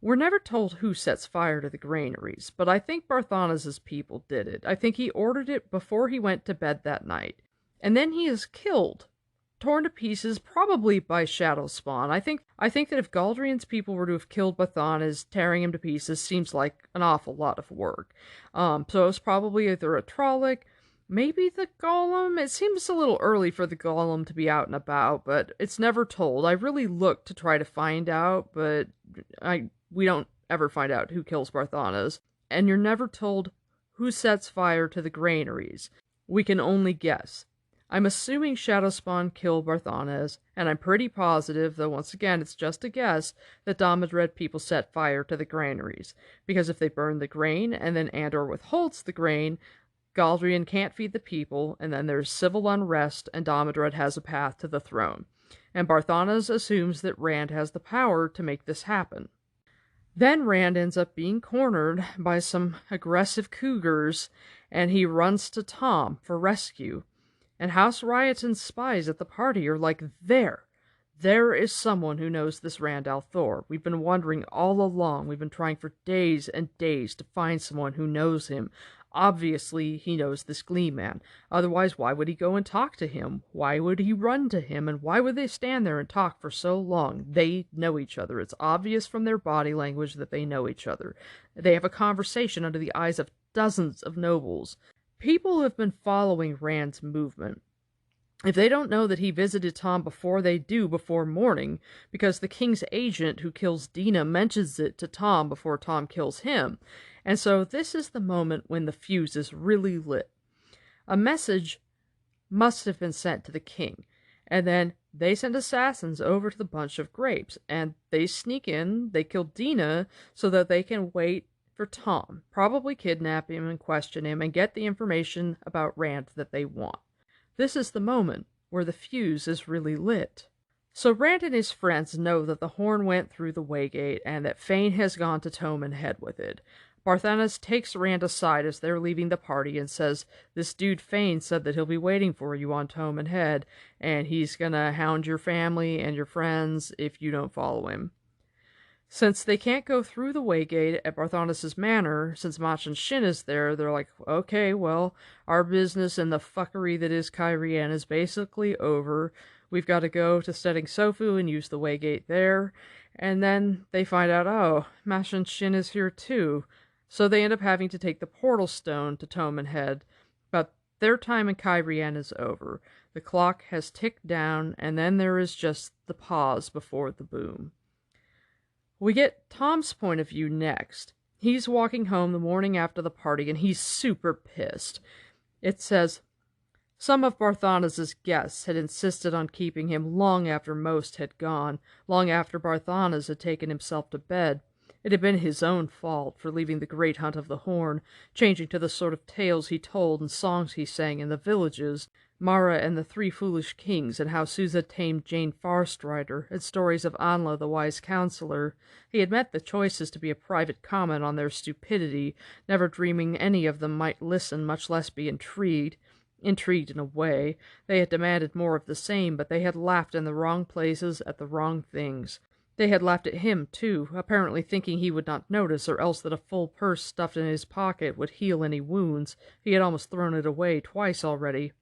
We're never told who sets fire to the granaries, but I think Barthanas' people did it. I think he ordered it before he went to bed that night. And then he is killed, torn to pieces, probably by Shadow Spawn. I think that if Galdrian's people were to have killed Barthanas, tearing him to pieces seems like an awful lot of work. So it's probably either a Trolloc, maybe the Golem. It seems a little early for the Golem to be out and about, but it's never told. I really looked to try to find out, but we don't ever find out who kills Barthanas. And you're never told who sets fire to the granaries. We can only guess. I'm assuming Shadowspawn killed Barthanas, and I'm pretty positive, though once again it's just a guess, that Damodred people set fire to the granaries. Because if they burn the grain, and then Andor withholds the grain, Galdrian can't feed the people, and then there's civil unrest, and Damodred has a path to the throne. And Barthanas assumes that Rand has the power to make this happen. Then Rand ends up being cornered by some aggressive cougars, and he runs to Tom for rescue. And House Rioton's spies at the party are like, there is someone who knows this Rand al'Thor. We've been wondering all along. We've been trying for days and days to find someone who knows him. Obviously, he knows this Gleeman. Otherwise, why would he go and talk to him? Why would he run to him? And why would they stand there and talk for so long? They know each other. It's obvious from their body language that they know each other. They have a conversation under the eyes of dozens of nobles. People have been following Rand's movement. If they don't know that he visited Tom before, they do before morning, because the king's agent who kills Dina mentions it to Tom before Tom kills him. And so this is the moment when the fuse is really lit. A message must have been sent to the king, and then they send assassins over to the bunch of grapes, and they sneak in, they kill Dina so that they can wait for Tom, probably kidnap him and question him and get the information about Rand that they want. This is the moment where the fuse is really lit. So Rand and his friends know that the horn went through the Waygate and that Fane has gone to Toman Head with it. Barthanas takes Rand aside as they're leaving the party and says, "This dude Fane said that he'll be waiting for you on Toman Head, and he's gonna hound your family and your friends if you don't follow him." Since they can't go through the waygate at Barthanas' manor, since Machen Shin is there, they're like, okay, well, our business and the fuckery that is Cairhien is basically over. We've got to go to Stedding Sofu and use the waygate there. And then they find out, oh, Machen Shin is here too. So they end up having to take the portal stone to Toman Head. But their time in Cairhien is over. The clock has ticked down, and then there is just the pause before the boom. We get Tom's point of view next. He's walking home the morning after the party, and he's super pissed. It says, some of Barthanas' guests had insisted on keeping him long after most had gone, long after Barthanas had taken himself to bed. It had been his own fault for leaving the great hunt of the Horn, changing to the sort of tales he told and songs he sang in the villages, Mara and the Three Foolish Kings, and how Susa tamed Jane Farstrider, and stories of Anla the Wise Counselor. He had meant the choices to be a private comment on their stupidity, never dreaming any of them might listen, much less be intrigued. Intrigued in a way. They had demanded more of the same, but they had laughed in the wrong places at the wrong things. They had laughed at him, too, apparently thinking he would not notice, or else that a full purse stuffed in his pocket would heal any wounds. He had almost thrown it away twice already.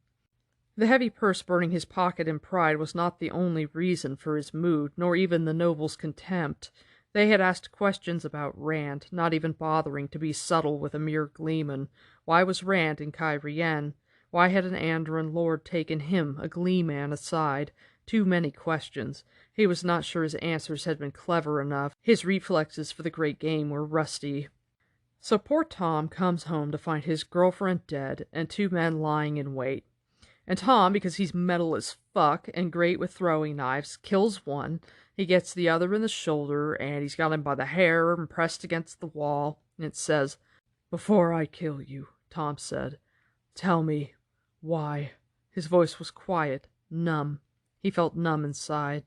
The heavy purse burning his pocket in pride was not the only reason for his mood, nor even the noble's contempt. They had asked questions about Rand, not even bothering to be subtle with a mere gleeman. Why was Rand in Cairhien? Why had an Andron lord taken him, a gleeman, aside? Too many questions. He was not sure his answers had been clever enough. His reflexes for the great game were rusty. So poor Tom comes home to find his girlfriend dead and two men lying in wait. And Tom, because he's metal as fuck and great with throwing knives, kills one. He gets the other in the shoulder, and he's got him by the hair and pressed against the wall. And it says, "Before I kill you," Tom said, "tell me why." His voice was quiet, numb. He felt numb inside.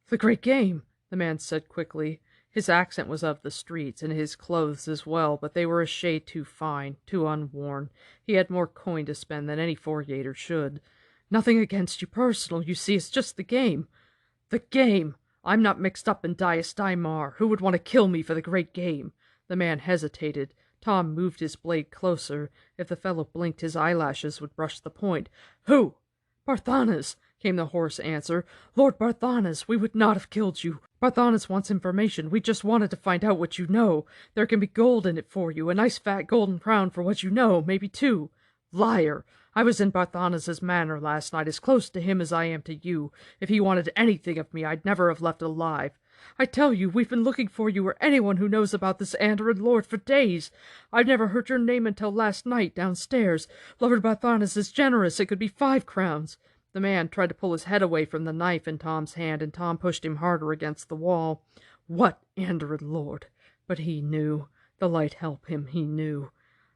"The great game," the man said quickly. His accent was of the streets, and his clothes as well, but they were a shade too fine, too unworn. He had more coin to spend than any four-gater should. "Nothing against you personal, you see, it's just the game." "The game! I'm not mixed up in Dias Daimar. Who would want to kill me for the great game?" The man hesitated. Tom moved his blade closer. If the fellow blinked, his eyelashes would brush the point. "Who?" "Barthanas," came the hoarse answer. "Lord Barthanas, we would not have killed you. Barthanas wants information. We just wanted to find out what you know. There can be gold in it for you, a nice fat golden crown for what you know, maybe two." "Liar! I was in Barthanas' manor last night, as close to him as I am to you. If he wanted anything of me, I'd never have left alive. I tell you, we've been looking for you or anyone who knows about this Andron lord for days. I've never heard your name until last night downstairs. Lord Barthanas is generous. It could be 5 crowns. The man tried to pull his head away from the knife in Tom's hand, and Tom pushed him harder against the wall. What Andron lord? But he knew. The light help him, he knew.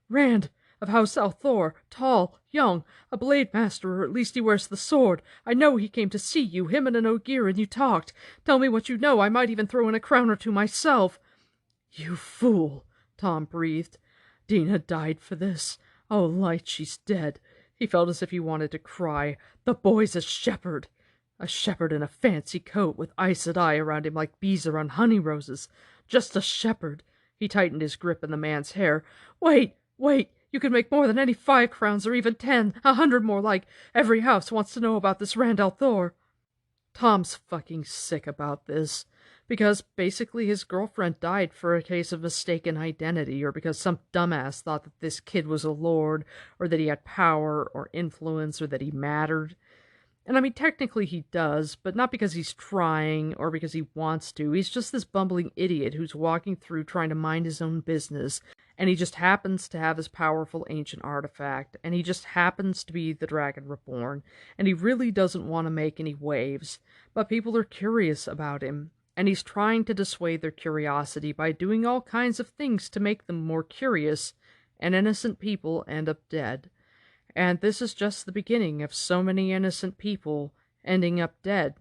"Rand, of House Althor, tall, young, a blade master, or at least he wears the sword. I know he came to see you, him and an Ogier, and you talked. Tell me what you know. I might even throw in a crown or two myself." "You fool," Tom breathed. "Dina died for this. Oh, Light, she's dead." He felt as if he wanted to cry. "The boy's a shepherd." A shepherd in a fancy coat, with Aes Sedai around him like bees around honey roses. Just a shepherd. He tightened his grip in the man's hair. Wait! You can make more than any 5 crowns, or even 10, 100 more, like. Every house wants to know about this Rand al'Thor." Tom's fucking sick about this. Because basically his girlfriend died for a case of mistaken identity, or because some dumbass thought that this kid was a lord, or that he had power or influence, or that he mattered. And I mean, technically he does, but not because he's trying or because he wants to. He's just this bumbling idiot who's walking through trying to mind his own business, and he just happens to have this powerful ancient artifact, and he just happens to be the Dragon Reborn, and he really doesn't want to make any waves, but people are curious about him, and he's trying to dissuade their curiosity by doing all kinds of things to make them more curious, and innocent people end up dead. And this is just the beginning of so many innocent people ending up dead,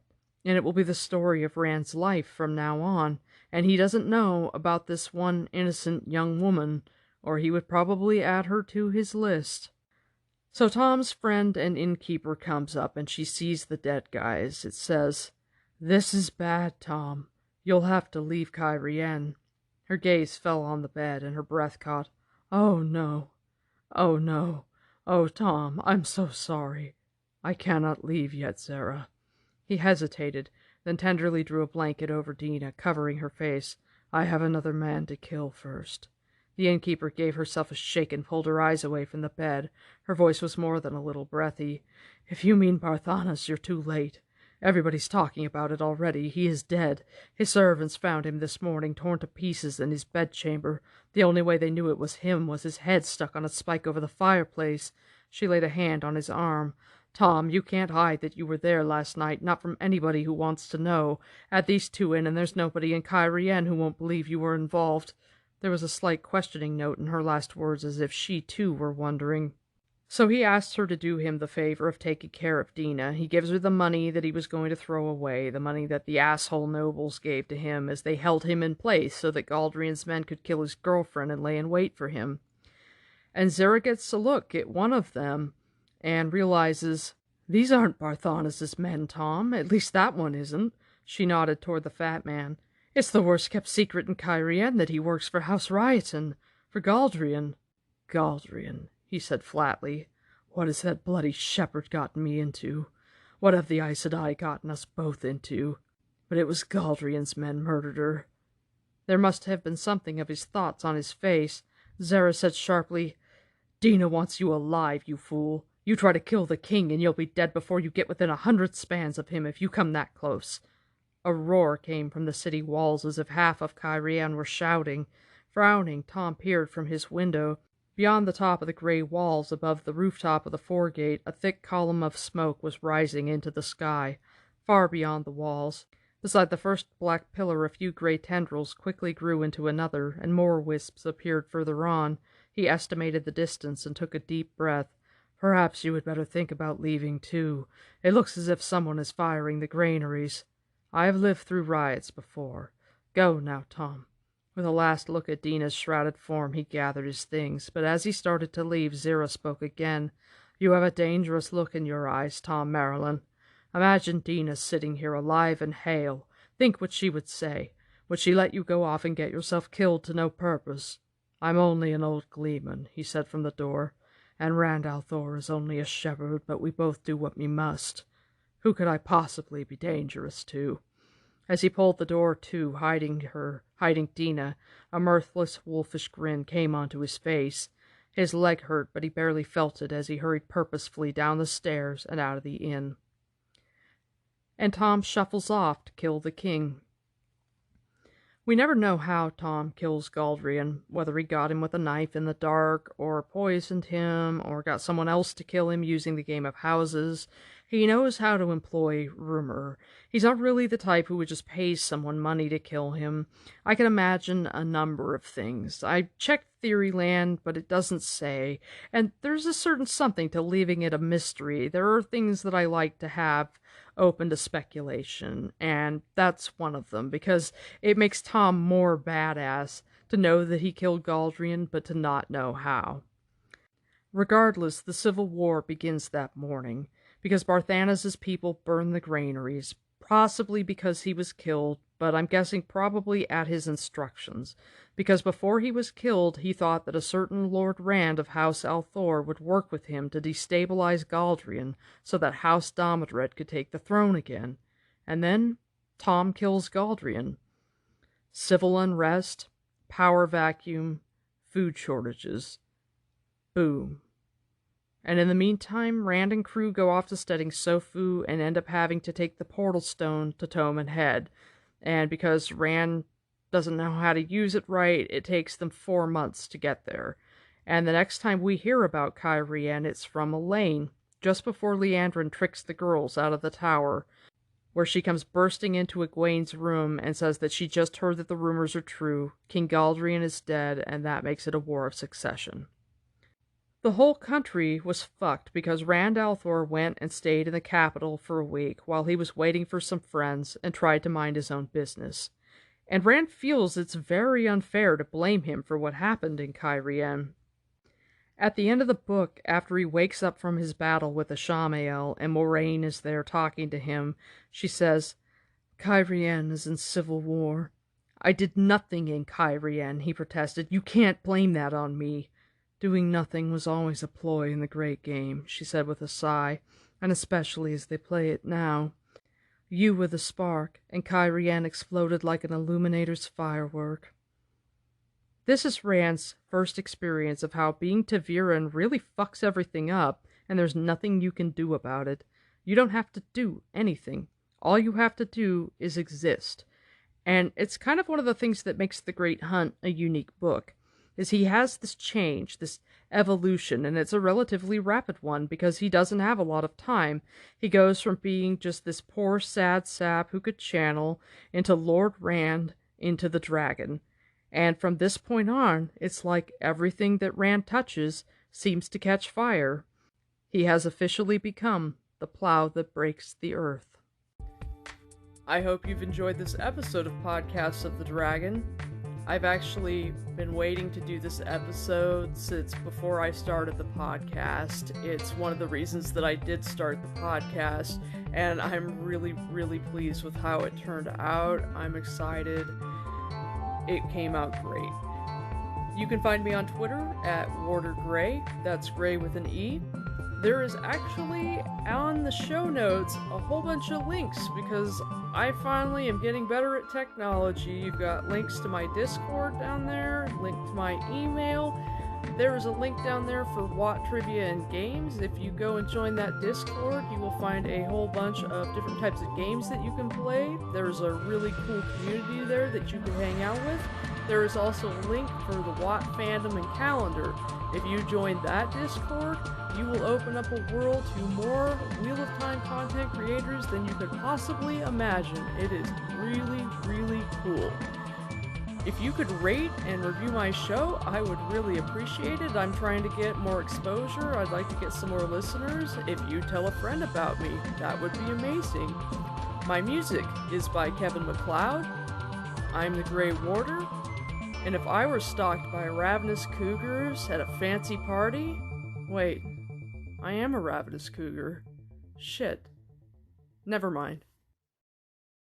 and it will be the story of Rand's life from now on, and he doesn't know about this one innocent young woman, or he would probably add her to his list. So Tom's friend and innkeeper comes up, and she sees the dead guys. It says, "This is bad, Tom. You'll have to leave Cairhien. Her gaze fell on the bed, and her breath caught. Oh, no. Oh, no. Oh, Tom, I'm so sorry. I cannot leave yet, Zara. He hesitated, then tenderly drew a blanket over Dina, covering her face. I have another man to kill first. The innkeeper gave herself a shake and pulled her eyes away from the bed. Her voice was more than a little breathy. If you mean Barthanas, you're too late. Everybody's talking about it already. He is dead. His servants found him this morning, torn to pieces in his bedchamber. The only way they knew it was him was his head stuck on a spike over the fireplace. She laid a hand on his arm. Tom, you can't hide that you were there last night, not from anybody who wants to know. Add these two in, and there's nobody in Cairhien who won't believe you were involved. There was a slight questioning note in her last words, as if she, too, were wondering. So he asks her to do him the favor of taking care of Dina. He gives her the money that he was going to throw away, the money that the asshole nobles gave to him as they held him in place so that Galdrian's men could kill his girlfriend and lay in wait for him. And Zara gets a look at one of them and realizes, these aren't Barthanas' men, Tom. At least that one isn't. She nodded toward the fat man. It's the worst-kept secret in Cairhien that he works for House Rioton, for Galdrian. Galdrian, he said flatly. What has that bloody shepherd gotten me into? What have the Aes Sedai gotten us both into? But it was Galdrian's men murdered her. There must have been something of his thoughts on his face. Zara said sharply, Dina wants you alive, you fool. You try to kill the king, and you'll be dead before you get within 100 spans of him if you come that close. A roar came from the city walls as if half of Cairhien were shouting. Frowning, Tom peered from his window. Beyond the top of the gray walls, above the rooftop of the foregate, a thick column of smoke was rising into the sky, far beyond the walls. Beside the first black pillar, a few gray tendrils quickly grew into another, and more wisps appeared further on. He estimated the distance and took a deep breath. Perhaps you had better think about leaving, too. It looks as if someone is firing the granaries. I have lived through riots before. Go now, Tom. With a last look at Dina's shrouded form, he gathered his things, but as he started to leave, Zara spoke again. You have a dangerous look in your eyes, Tom Marilyn. Imagine Dina sitting here alive and hale. Think what she would say. Would she let you go off and get yourself killed to no purpose? I'm only an old gleeman, he said from the door, and Rand al'Thor is only a shepherd, but we both do what we must. Who could I possibly be dangerous to? As he pulled the door to, hiding Dina, a mirthless, wolfish grin came onto his face. His leg hurt, but he barely felt it as he hurried purposefully down the stairs and out of the inn. And Tom shuffles off to kill the king. We never know how Tom kills Galdrian, whether he got him with a knife in the dark, or poisoned him, or got someone else to kill him using the game of houses. He knows how to employ rumor. He's not really the type who would just pay someone money to kill him. I can imagine a number of things. I checked Theoryland, but it doesn't say, and there's a certain something to leaving it a mystery. There are things that I like to have open to speculation, and that's one of them, because it makes Tom more badass to know that he killed Galdrian, but to not know how. Regardless, the civil war begins that morning, because Barthanas' people burn the granaries, possibly because he was killed, but I'm guessing probably at his instructions, because before he was killed, he thought that a certain Lord Rand of House al'Thor would work with him to destabilize Galdrian so that House Domodred could take the throne again. And then Tom kills Galdrian. Civil unrest, power vacuum, food shortages. Boom. And in the meantime, Rand and crew go off to studying Sofu and end up having to take the portal stone to Toman Head. And because Rand doesn't know how to use it right, it takes them 4 months to get there. And the next time we hear about Cairhien, it's from Elaine, just before Liandrin tricks the girls out of the tower, where she comes bursting into Egwene's room and says that she just heard that the rumors are true, King Galdrian is dead, and that makes it a war of succession. The whole country was fucked because Rand al'Thor went and stayed in the capital for a week while he was waiting for some friends and tried to mind his own business. And Rand feels it's very unfair to blame him for what happened in Cairhien. At the end of the book, after he wakes up from his battle with the Shamael and Moraine is there talking to him, she says, Cairhien is in civil war. I did nothing in Cairhien, he protested. You can't blame that on me. Doing nothing was always a ploy in the great game, she said with a sigh, and especially as they play it now. You were the spark, and Cairhien exploded like an illuminator's firework. This is Rand's first experience of how being ta'veren really fucks everything up, and there's nothing you can do about it. You don't have to do anything. All you have to do is exist. And it's kind of one of the things that makes The Great Hunt a unique book, is he has this change, this evolution, and it's a relatively rapid one because he doesn't have a lot of time. He goes from being just this poor, sad sap who could channel into Lord Rand, into the dragon. And from this point on, it's like everything that Rand touches seems to catch fire. He has officially become the plow that breaks the earth. I hope you've enjoyed this episode of Podcast of the Dragon. I've actually been waiting to do this episode since before I started the podcast. It's one of the reasons that I did start the podcast, and I'm really, really pleased with how it turned out. I'm excited. It came out great. You can find me on Twitter at WarderGray. That's Gray with an E. There is actually, on the show notes, a whole bunch of links because I finally am getting better at technology. You've got links to my Discord down there, link to my email. There is a link down there for Watt Trivia and Games. If you go and join that Discord, you will find a whole bunch of different types of games that you can play. There's a really cool community there that you can hang out with. There is also a link for the Watt fandom and calendar. If you join that Discord, you will open up a world to more Wheel of Time content creators than you could possibly imagine. It is really, really cool. If you could rate and review my show, I would really appreciate it. I'm trying to get more exposure. I'd like to get some more listeners. If you tell a friend about me, that would be amazing. My music is by Kevin MacLeod. I'm the Grey Warder. And if I were stalked by ravenous cougars at a fancy party... Wait, I am a ravenous cougar. Shit. Never mind.